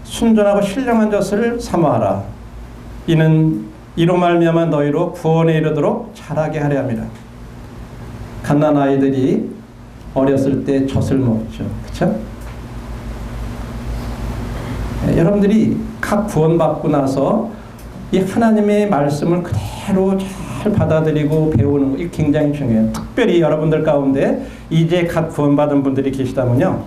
순전하고 신령한 젖을 사모하라. 이로 말미암아 너희로 구원에 이르도록 자라게 하려 함이라. 갓난아이들이 어렸을 때 젖을 먹죠. 그렇죠? 여러분들이 각 구원받고 나서 이 하나님의 말씀을 그대로 잘 받아들이고 배우는 거, 이게 굉장히 중요해요. 특별히 여러분들 가운데 이제 각 구원받은 분들이 계시다면요,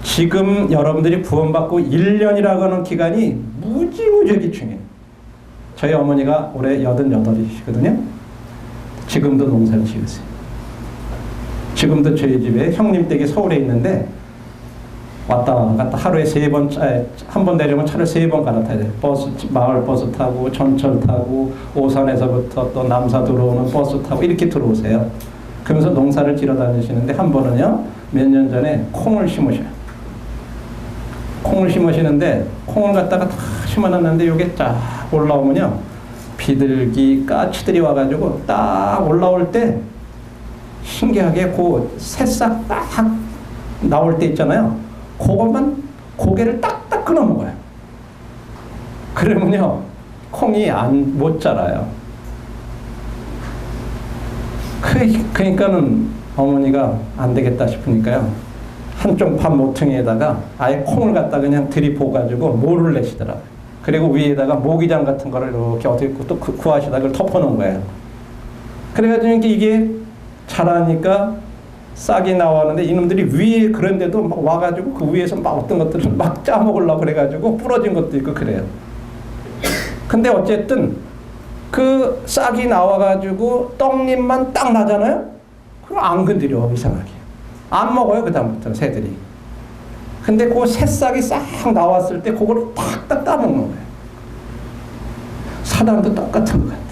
지금 여러분들이 구원받고 1년이라고 하는 기간이 무지무지하게 중요해요. 저희 어머니가 올해 88이시거든요. 지금도 농사를 지으세요. 지금도 저희 집에 형님 댁이 서울에 있는데 왔다 갔다 하루에 3번, 한 번 내려면 차를 3번 갈아타야 돼요. 마을 버스 타고 전철 타고 오산에서부터 또 남사 들어오는 버스 타고 이렇게 들어오세요. 그러면서 농사를 지러 다니시는데 한 번은요, 몇 년 전에 콩을 심으셔요. 콩을 심으시는데 콩을 갖다가 다 심어놨는데 이게 쫙 올라오면요, 비둘기, 까치들이 와가지고 딱 올라올 때 신기하게 그 새싹 딱 나올 때 있잖아요. 그것만 고개를 딱딱 끊어 먹어요. 그러면요, 콩이 못 자라요. 그러니까는 어머니가 안 되겠다 싶으니까요, 한쪽 밥 모퉁이에다가 아예 콩을 갖다 그냥 들이부어가지고 모를 내시더라고요. 그리고 위에다가 모기장 같은 거를 이렇게 어떻게 또 구하시다가 그걸 덮어놓은 거예요. 그래가지고 이게 자라니까 싹이 나왔는데 이놈들이 위에 그런데도 막 와가지고 그 위에서 막 어떤 것들을 막 짜먹으려고 그래가지고 부러진 것도 있고 그래요. 근데 어쨌든 그 싹이 나와가지고 떡잎만 딱 나잖아요? 그럼 안 건드려, 이상하게. 안 먹어요, 그 다음부터는 새들이. 근데 그 새싹이 싹 나왔을 때 그걸 탁탁 따먹는 거예요. 사단도 똑같은 것 같아요.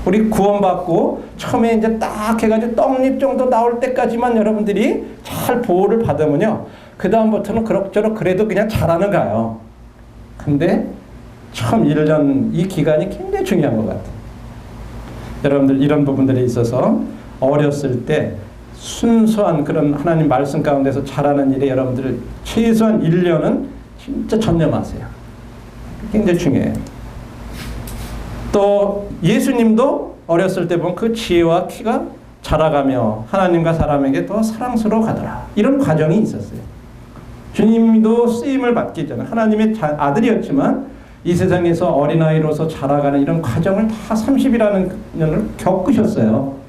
우리 구원받고 처음에 이제 딱 해가지고 떡잎 정도 나올 때까지만 여러분들이 잘 보호를 받으면요, 그 다음부터는 그럭저럭 그래도 그냥 자라는 가요. 근데 처음 1년 이 기간이 굉장히 중요한 것 같아요. 여러분들 이런 부분들에 있어서 어렸을 때 순수한 그런 하나님 말씀 가운데서 자라는 일에 여러분들 최소한 1년은 진짜 전념하세요. 굉장히 중요해요. 또 예수님도 어렸을 때 보면 그 지혜와 키가 자라가며 하나님과 사람에게 더 사랑스러워 가더라. 이런 과정이 있었어요. 주님도 쓰임을 받기 전에 하나님의 아들이었지만 이 세상에서 어린아이로서 자라가는 이런 과정을 다 30이라는 년을 겪으셨어요.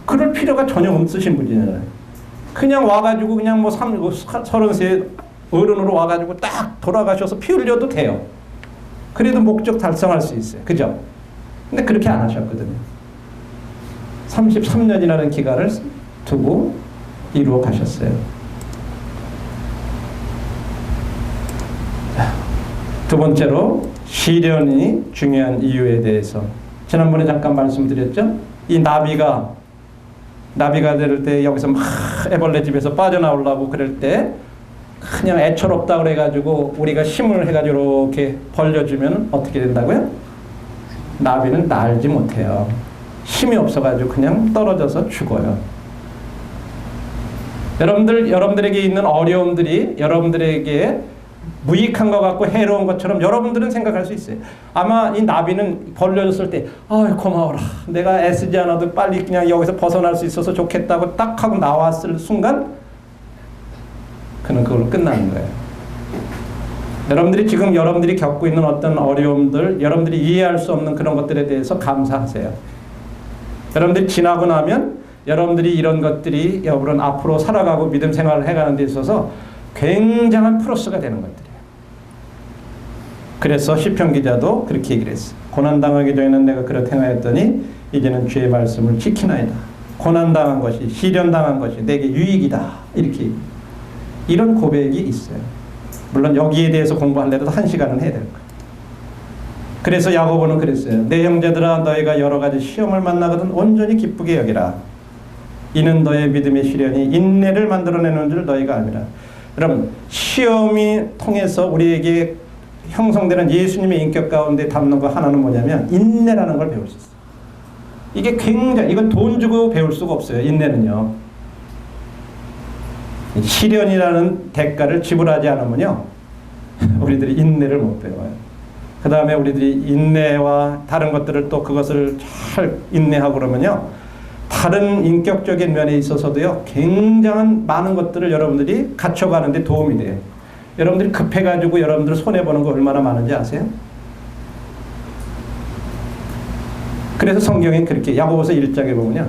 그럴 필요가 전혀 없으신 분이잖아요. 그냥 와가지고 그냥 뭐 33세 어른으로 와가지고 딱 돌아가셔서 피 흘려도 돼요. 그래도 목적 달성할 수 있어요. 그죠? 근데 그렇게 안 하셨거든요. 33년이라는 기간을 두고 이루어 가셨어요. 두 번째로 시련이 중요한 이유에 대해서 지난번에 잠깐 말씀드렸죠. 이 나비가 될 때 여기서 막 애벌레 집에서 빠져나오려고 그럴 때 그냥 애처롭다 그래가지고 우리가 힘을 해가지고 이렇게 벌려주면 어떻게 된다고요? 나비는 날지 못해요. 힘이 없어가지고 그냥 떨어져서 죽어요. 여러분들에게 있는 어려움들이 여러분들에게 무익한 것 같고 해로운 것처럼 여러분들은 생각할 수 있어요. 아마 이 나비는 벌려졌을 때 고마워라. 내가 애쓰지 않아도 빨리 그냥 여기서 벗어날 수 있어서 좋겠다고 딱 하고 나왔을 순간 그는 그걸로 끝나는 거예요. 여러분들이 겪고 있는 어떤 어려움들, 여러분들이 이해할 수 없는 그런 것들에 대해서 감사하세요. 여러분들이 지나고 나면 여러분들이 이런 것들이 여러분 앞으로 살아가고 믿음 생활을 해가는 데 있어서 굉장한 플러스가 되는 것들이에요. 그래서 시편 기자도 그렇게 얘기를 했어요. 고난당하기 전에는 내가 그렇게 행하였더니 이제는 주의 말씀을 지키나이다. 고난당한 것이, 시련당한 것이 내게 유익이다. 이렇게 이런 고백이 있어요. 물론 여기에 대해서 공부하려도 1시간은 해야 될 거예요. 그래서 야고보는 그랬어요. 내 형제들아 너희가 여러 가지 시험을 만나거든 온전히 기쁘게 여기라. 이는 너의 믿음의 시련이 인내를 만들어내는 줄 너희가 아니라. 여러분 시험이 통해서 우리에게 형성되는 예수님의 인격 가운데 담는 거 하나는 뭐냐면 인내라는 걸 배울 수 있어요. 이게 굉장히 이건 돈 주고 배울 수가 없어요. 인내는요. 시련이라는 대가를 지불하지 않으면요 우리들이 인내를 못 배워요. 그 다음에 우리들이 인내와 다른 것들을 또 그것을 잘 인내하고 그러면요 다른 인격적인 면에 있어서도요 굉장한 많은 것들을 여러분들이 갖춰가는 데 도움이 돼요. 여러분들이 급해가지고 여러분들 손해보는 거 얼마나 많은지 아세요? 그래서 성경엔 그렇게 야고보서 1장에 보면요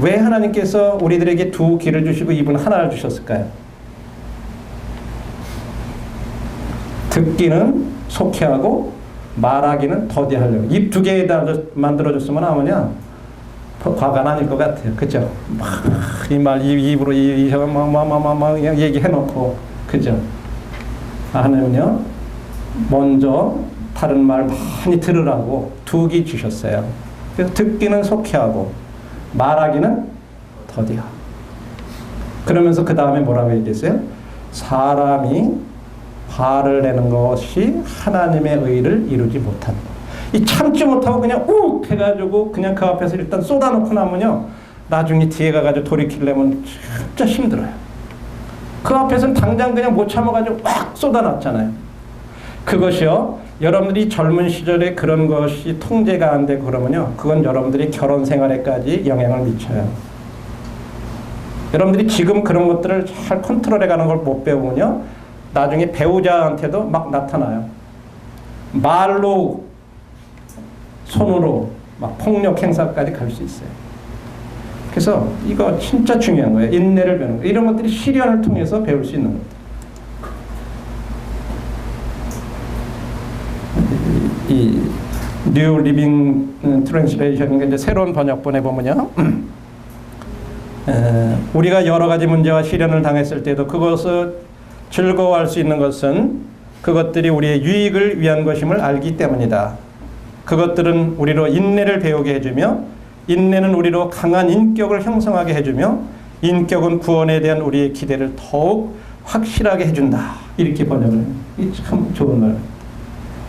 왜 하나님께서 우리들에게 두 귀를 주시고 입은 하나를 주셨을까요? 듣기는 속히하고 말하기는 더디하려고. 입 두 개에다 만들어줬으면 아무냐 과가 아닐 것 같아요. 그죠? 이 말 입으로 막 얘기해놓고 그죠? 하나님은요 먼저 다른 말 많이 들으라고 두 귀 주셨어요. 그래서 듣기는 속히하고 말하기는 더디하고. 그러면서 그 다음에 뭐라고 얘기했어요? 사람이 화를 내는 것이 하나님의 의를 이루지 못한다. 이 참지 못하고 그냥 욱 해가지고 그냥 그 앞에서 일단 쏟아놓고 나면요 나중에 뒤에 가가지고 돌이키려면 진짜 힘들어요. 그 앞에서는 당장 그냥 못 참아가지고 확 쏟아놨잖아요. 그것이요 여러분들이 젊은 시절에 그런 것이 통제가 안 되고 그러면요 그건 여러분들이 결혼 생활에까지 영향을 미쳐요. 여러분들이 지금 그런 것들을 잘 컨트롤해가는 걸 못 배우면요 나중에 배우자한테도 막 나타나요. 말로 손으로 막 폭력 행사까지 갈 수 있어요. 그래서 이거 진짜 중요한 거예요. 인내를 배우는 거. 이런 것들이 시련을 통해서 배울 수 있는 것들. 이 뉴 리빙 트랜스레이션 이제 새로운 번역본에 보면요 우리가 여러 가지 문제와 시련을 당했을 때도 그것을 즐거워할 수 있는 것은 그것들이 우리의 유익을 위한 것임을 알기 때문이다. 그것들은 우리로 인내를 배우게 해주며 인내는 우리로 강한 인격을 형성하게 해주며 인격은 구원에 대한 우리의 기대를 더욱 확실하게 해준다. 이렇게 번역을 해요. 이 참 좋은 말.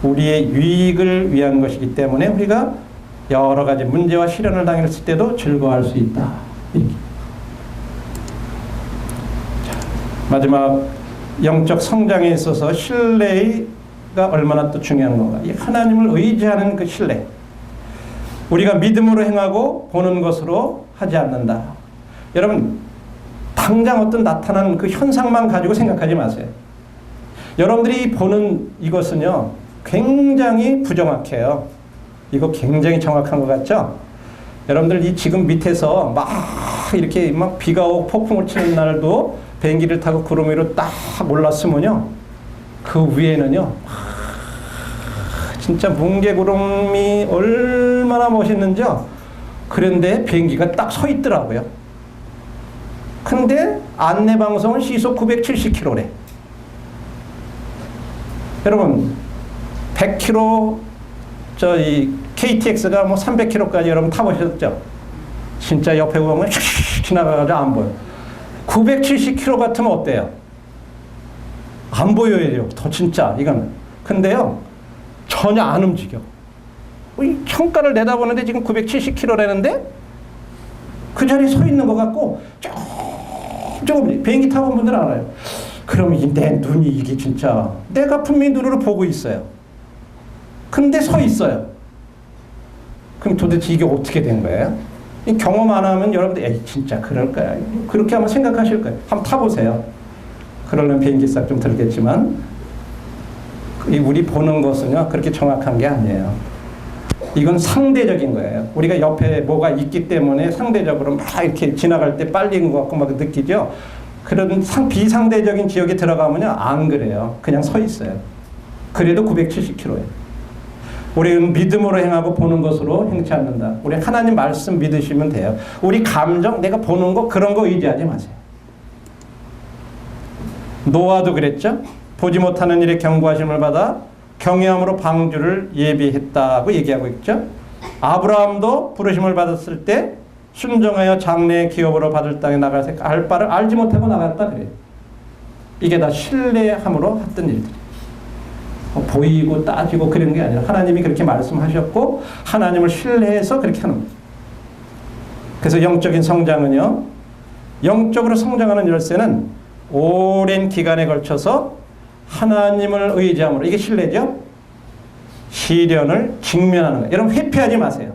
우리의 유익을 위한 것이기 때문에 우리가 여러 가지 문제와 시련을 당했을 때도 즐거워할 수 있다. 이렇게. 자, 마지막 영적 성장에 있어서 신뢰가 얼마나 또 중요한 건가. 이 하나님을 의지하는 그 신뢰. 우리가 믿음으로 행하고 보는 것으로 하지 않는다. 여러분, 당장 어떤 나타난 그 현상만 가지고 생각하지 마세요. 여러분들이 보는 이것은요, 굉장히 부정확해요. 이거 굉장히 정확한 것 같죠? 여러분들 이 지금 밑에서 막 이렇게 막 비가 오고 폭풍을 치는 날도 비행기를 타고 구름 위로 딱 올랐으면요, 그 위에는요, 진짜 뭉게구름이 얼마나 멋있는지요. 그런데 비행기가 딱 서 있더라고요. 근데 안내방송은 시속 970km래. 여러분, 100km, 이 KTX가 뭐 300km까지 여러분 타보셨죠? 진짜 옆에 보면 휙 지나가가지고 안 보여. 970km 같으면 어때요? 안 보여요. 더 진짜, 이거는. 근데요, 전혀 안 움직여. 이 창가를 내다보는데 지금 970km라는데 그 자리에 서 있는 것 같고 조금 비행기 타본 분들은 알아요. 그럼 내 눈이 이게 진짜 내가 분명히 눈으로 보고 있어요. 근데 서 있어요. 그럼 도대체 이게 어떻게 된 거예요? 경험 안 하면 여러분들 에이 진짜 그럴 거야. 그렇게 한번 생각하실 거예요. 한번 타보세요. 그러려면 비행기 값 좀 들겠지만 우리 보는 것은요 그렇게 정확한 게 아니에요. 이건 상대적인 거예요. 우리가 옆에 뭐가 있기 때문에 상대적으로 막 이렇게 지나갈 때 빨리인 것 같고 막 느끼죠. 그런 비상대적인 지역에 들어가면요 안 그래요. 그냥 서 있어요. 그래도 970km예요. 우리는 믿음으로 행하고 보는 것으로 행치 않는다. 우리 하나님 말씀 믿으시면 돼요. 우리 감정, 내가 보는 거 그런 거 의지하지 마세요. 노아도 그랬죠. 보지 못하는 일에 경고하심을 받아 경외함으로 방주를 예비했다고 얘기하고 있죠. 아브라함도 부르심을 받았을 때 순종하여 장래의 기업으로 받을 땅에 나갈 때 알 바를 알지 못하고 나갔다 그래요. 이게 다 신뢰함으로 했던 일들이에요. 보이고 따지고 그런 게 아니라 하나님이 그렇게 말씀하셨고 하나님을 신뢰해서 그렇게 하는 거예요. 그래서 영적인 성장은요, 영적으로 성장하는 열쇠는 오랜 기간에 걸쳐서 하나님을 의지함으로, 이게 신뢰죠. 시련을 직면하는 거예요. 여러분 회피하지 마세요.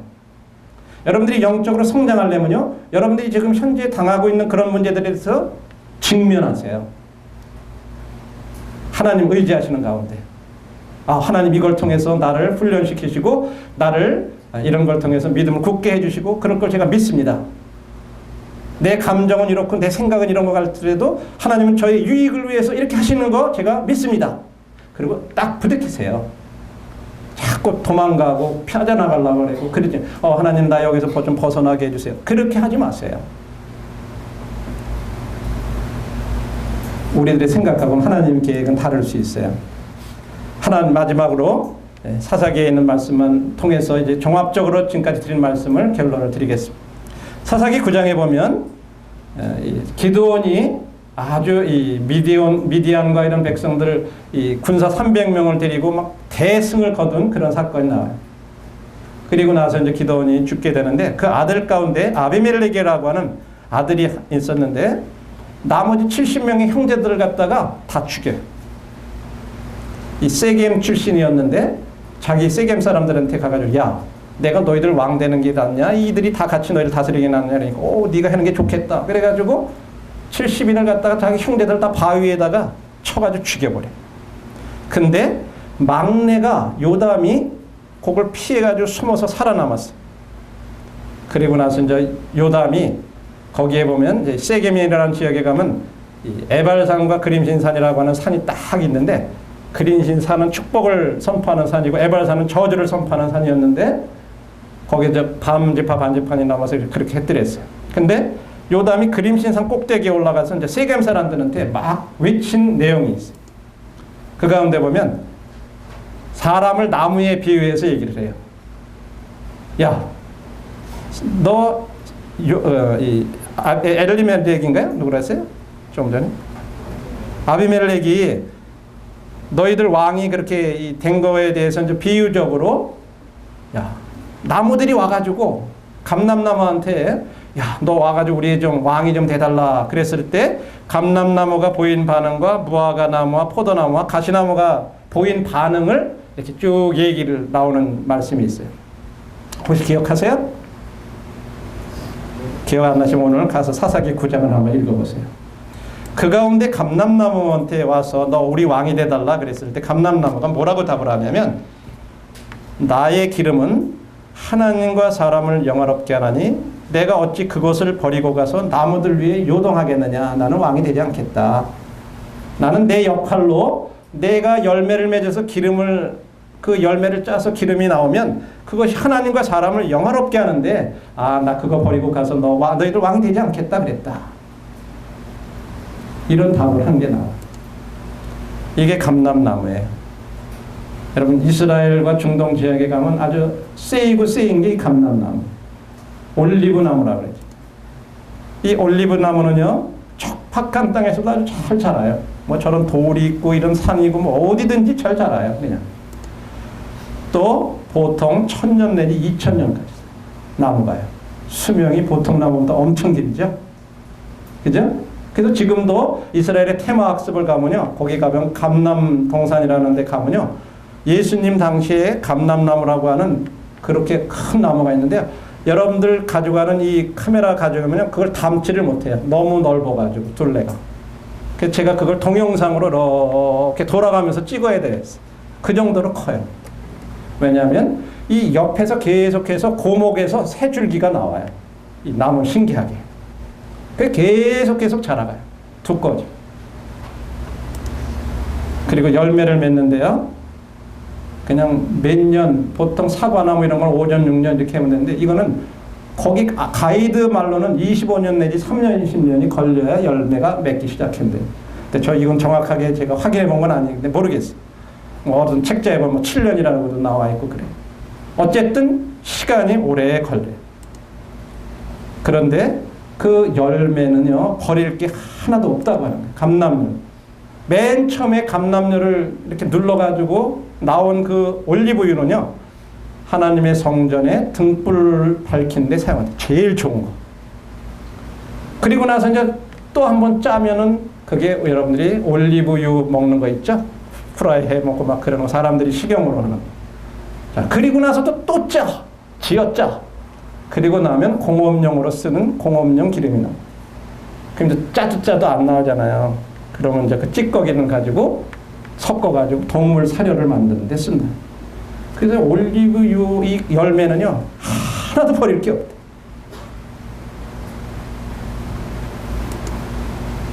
여러분들이 영적으로 성장하려면요, 여러분들이 지금 현재 당하고 있는 그런 문제들에 대해서 직면하세요. 하나님 의지하시는 가운데, 하나님 이걸 통해서 나를 훈련시키시고 나를 이런 걸 통해서 믿음을 굳게 해주시고 그런 걸 제가 믿습니다. 내 감정은 이렇고 내 생각은 이런 거 같더라도 하나님은 저의 유익을 위해서 이렇게 하시는 거 제가 믿습니다. 그리고 딱 부딪히세요. 자꾸 도망가고 빠져나가려고 그러고 그러지. 하나님 나 여기서 좀 벗어나게 해주세요. 그렇게 하지 마세요. 우리들의 생각하고는 하나님 계획은 다를 수 있어요. 하나님 마지막으로 사사기에 있는 말씀만 통해서 이제 종합적으로 지금까지 드린 말씀을 결론을 드리겠습니다. 사사기 9장에 보면 기드온이 아주 이 미디안과 이런 백성들 이 군사 300명을 데리고 막 대승을 거둔 그런 사건이 나와요. 그리고 나서 이제 기드온이 죽게 되는데 그 아들 가운데 아비멜렉이라고 하는 아들이 있었는데 나머지 70명의 형제들을 갖다가 다 죽여요. 이 세겜 출신이었는데 자기 세겜 사람들한테 가가지고 야, 내가 너희들 왕 되는 게 낫냐? 이들이 다 같이 너희를 다스리게 낫냐? 그러니까 네가 하는 게 좋겠다. 그래가지고 70인을 갖다가 자기 형제들 다 바위에다가 쳐가지고 죽여버려. 근데 막내가 요담이 그걸 피해가지고 숨어서 살아남았어. 그리고 나서 이제 요담이 거기에 보면 이제 세겜이라는 지역에 가면 이 에발산과 그림신산이라고 하는 산이 딱 있는데 그림신산은 축복을 선포하는 산이고 에발산은 저주를 선포하는 산이었는데 거기에 이제 반지파 반지판이 남아서 그렇게 했더랬어요. 근데 요담이 그림신산 꼭대기에 올라가서 이제 세겜 사람들한테 막 외친 내용이 있어요. 그 가운데 보면 사람을 나무에 비유해서 얘기를 해요. 야, 너 엘리멜렉인가요? 누구라 했어요? 좀 전에 아비멜렉이 너희들 왕이 그렇게 된 거에 대해서 이제 비유적으로, 야, 나무들이 와가지고 감람나무한테, 야, 너 와가지고 우리 좀 왕이 좀 돼달라 그랬을 때 감람나무가 보인 반응과 무화과 나무와 포도나무와 가시나무가 보인 반응을 이렇게 쭉 얘기를 나오는 말씀이 있어요. 혹시 기억하세요? 기억 안 나시면 오늘 가서 사사기 9장을 한번 읽어보세요. 그 가운데 감람나무한테 와서 너 우리 왕이 돼달라 그랬을 때 감람나무가 뭐라고 답을 하냐면, 나의 기름은 하나님과 사람을 영화롭게 하나니 내가 어찌 그것을 버리고 가서 나무들 위에 요동하겠느냐. 나는 왕이 되지 않겠다. 나는 내 역할로 내가 열매를 맺어서 그 열매를 짜서 기름이 나오면 그것이 하나님과 사람을 영화롭게 하는데, 나 그거 버리고 가서 너희들 왕이 되지 않겠다 그랬다. 이런 답을 한 게 나와. 이게 감람나무예요. 여러분, 이스라엘과 중동 지역에 가면 아주 세인 게 이 감람나무, 올리브나무라고 그러죠. 이 올리브나무는요, 척박한 땅에서도 아주 잘 자라요. 뭐 저런 돌이 있고 이런 산이 있고 뭐 어디든지 잘 자라요, 그냥. 또 보통 1000년 내지 2000년까지 나무가요. 수명이 보통 나무보다 엄청 길죠. 그죠? 그래서 지금도 이스라엘의 테마학습을 가면요, 거기 가면 감람동산이라는 데 가면요, 예수님 당시에 감람나무라고 하는 그렇게 큰 나무가 있는데요, 여러분들 가져가는 이 카메라 가져가면요, 그걸 담지를 못해요. 너무 넓어가지고 둘레가. 그래서 제가 그걸 동영상으로 이렇게 돌아가면서 찍어야 돼요. 그 정도로 커요. 왜냐하면 이 옆에서 계속해서 고목에서 새 줄기가 나와요. 이 나무 신기하게. 계속 자라가요. 두꺼워져. 그리고 열매를 맺는데요, 그냥 몇 년, 보통 사과나무 이런 건 5년, 6년 이렇게 하면 되는데, 이거는 거기 가이드 말로는 25년 내지 3년, 20년이 걸려야 열매가 맺기 시작한대요. 근데 이건 정확하게 제가 확인해 본 건 아닌데 모르겠어요. 어떤 책자에 보면 7년이라는 것도 나와 있고 그래요. 어쨌든 시간이 오래 걸려요. 그런데 그 열매는요, 버릴 게 하나도 없다고 하는 거예요. 감람류. 맨 처음에 감람류를 이렇게 눌러가지고 나온 그 올리브유는요, 하나님의 성전에 등불을 밝힌 데 사용하는 제일 좋은 거. 그리고 나서 이제 또 한 번 짜면은 그게 여러분들이 올리브유 먹는 거 있죠? 프라이 해 먹고 막 그런 거 사람들이 식용으로 하는 거. 자, 그리고 나서도 또 짜. 쥐어짜. 그리고 나면 공업용으로 쓰는 공업용 기름이 나와. 그럼 이제 짜도 안 나오잖아요. 그러면 이제 그 찌꺼기는 가지고 섞어가지고 동물 사료를 만드는 데 쓴다. 그래서 올리브유 이 열매는요, 하나도 버릴 게 없대.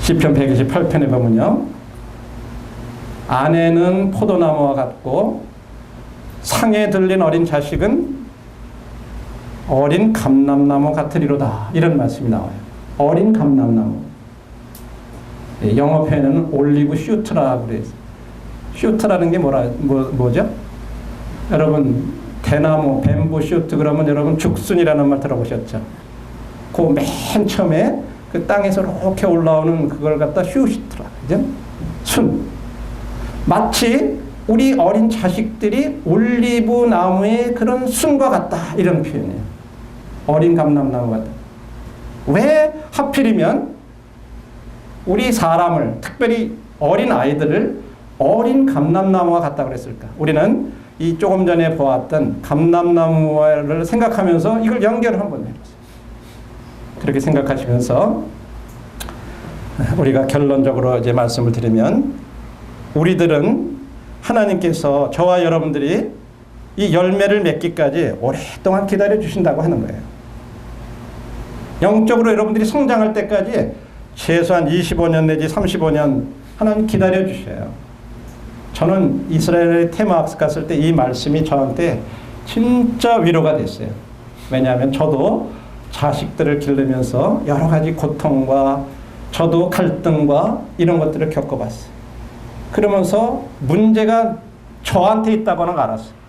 시편 128편에 보면요, 아내는 포도나무와 같고 상에 들린 어린 자식은 어린 감람나무 같으리로다. 이런 말씀이 나와요. 어린 감람나무. 영어 표현은 올리브 슈트라고 그래요. 슈트라는 게 뭐죠? 여러분, 대나무, 뱀부 슈트 그러면 여러분 죽순이라는 말 들어보셨죠? 그 맨 처음에 그 땅에서 이렇게 올라오는 그걸 갖다 슈트라, 그죠? 순. 마치 우리 어린 자식들이 올리브 나무의 그런 순과 같다. 이런 표현이에요. 어린 감람나무 같다. 왜 하필이면 우리 사람을, 특별히 어린 아이들을 어린 감람나무와 같다 그랬을까? 우리는 이 조금 전에 보았던 감람나무를 생각하면서 이걸 연결을 한번 해봤어요. 그렇게 생각하시면서 우리가 결론적으로 이제 말씀을 드리면, 우리들은 하나님께서 저와 여러분들이 이 열매를 맺기까지 오랫동안 기다려 주신다고 하는 거예요. 영적으로 여러분들이 성장할 때까지 최소한 25년 내지 35년 하나님 기다려 주셔요. 저는 이스라엘의 테마학습 갔을 때 이 말씀이 저한테 진짜 위로가 됐어요. 왜냐하면 저도 자식들을 기르면서 여러 가지 고통과 저도 갈등과 이런 것들을 겪어봤어요. 그러면서 문제가 저한테 있다고는 알았어요.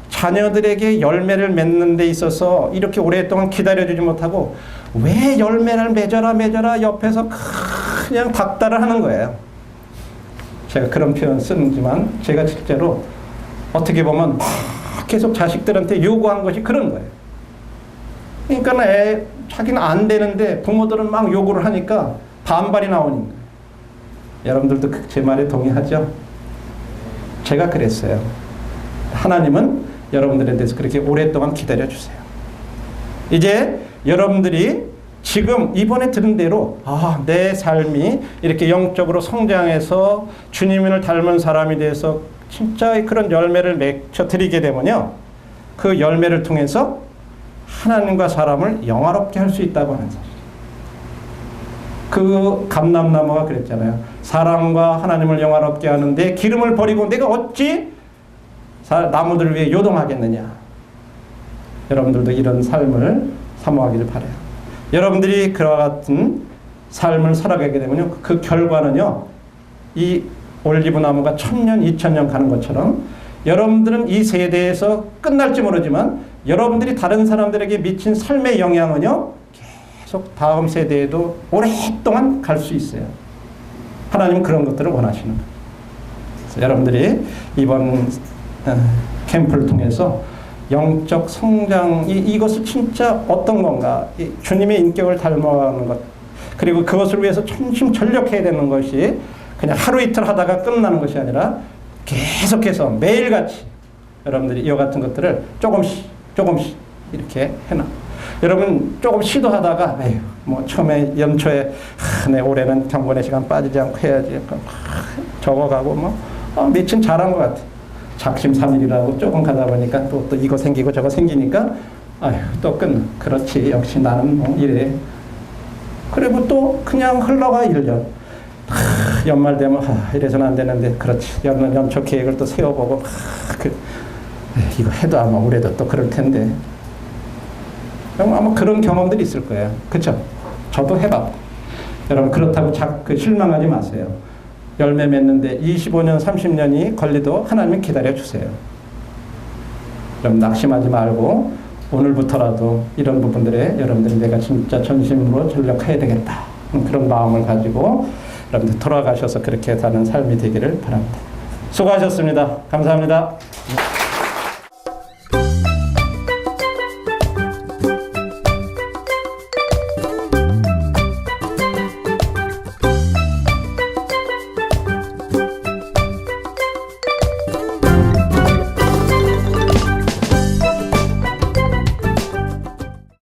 자녀들에게 열매를 맺는 데 있어서 이렇게 오랫동안 기다려주지 못하고 왜 열매를 맺어라 옆에서 그냥 닥달을 하는 거예요. 제가 그런 표현 쓰지만 제가 실제로 어떻게 보면 막 계속 자식들한테 요구한 것이 그런 거예요. 그러니까 자기는 안 되는데 부모들은 막 요구를 하니까 반발이 나오는 거예요. 여러분들도 제 말에 동의하죠? 제가 그랬어요. 하나님은 여러분들에 대해서 그렇게 오랫동안 기다려주세요. 이제 여러분들이 지금 이번에 들은 대로 내 삶이 이렇게 영적으로 성장해서 주님을 닮은 사람이 돼서 진짜 그런 열매를 맺혀드리게 되면요. 그 열매를 통해서 하나님과 사람을 영화롭게 할 수 있다고 하는 사실. 그 감람나무가 그랬잖아요. 사람과 하나님을 영화롭게 하는데 기름을 버리고 내가 어찌 나무들을 위해 요동하겠느냐. 여러분들도 이런 삶을 사모하기를 바라요. 여러분들이 그와 같은 삶을 살아가게 되면요. 그 결과는요. 이 올리브 나무가 1000년, 2000년 가는 것처럼 여러분들은 이 세대에서 끝날지 모르지만 여러분들이 다른 사람들에게 미친 삶의 영향은요. 계속 다음 세대에도 오랫동안 갈 수 있어요. 하나님은 그런 것들을 원하시는 거예요. 그래서 여러분들이 이번 캠프를 통해서 영적 성장이 이것을 진짜 어떤 건가, 주님의 인격을 닮아가는 것, 그리고 그것을 위해서 전심전력해야 되는 것이 그냥 하루 이틀 하다가 끝나는 것이 아니라 계속해서 매일같이 여러분들이 이와 같은 것들을 조금씩 이렇게 해놔. 여러분 조금 시도하다가 뭐 처음에 연초에 내 올해는 경건의 시간 빠지지 않고 해야지 적어가고 며칠 잘한 것 같아. 작심삼일이라고 조금 가다 보니까 또 이거 생기고 저거 생기니까 또 끝나. 그렇지, 역시 나는 이래. 그리고 또 그냥 흘러가 1년. 연말 되면 이래서는 안 되는데 그렇지. 연초 계획을 또 세워보고 이거 해도 아마 올해도 또 그럴 텐데. 아마 그런 경험들이 있을 거예요. 그렇죠? 저도 해봤고. 여러분 그렇다고 실망하지 마세요. 열매 맺는데 25년, 30년이 걸리도 하나님은 기다려주세요. 여러분 낙심하지 말고 오늘부터라도 이런 부분들에 여러분들이 내가 진짜 전심으로 전력해야 되겠다. 그런 마음을 가지고 여러분들 돌아가셔서 그렇게 사는 삶이 되기를 바랍니다. 수고하셨습니다. 감사합니다.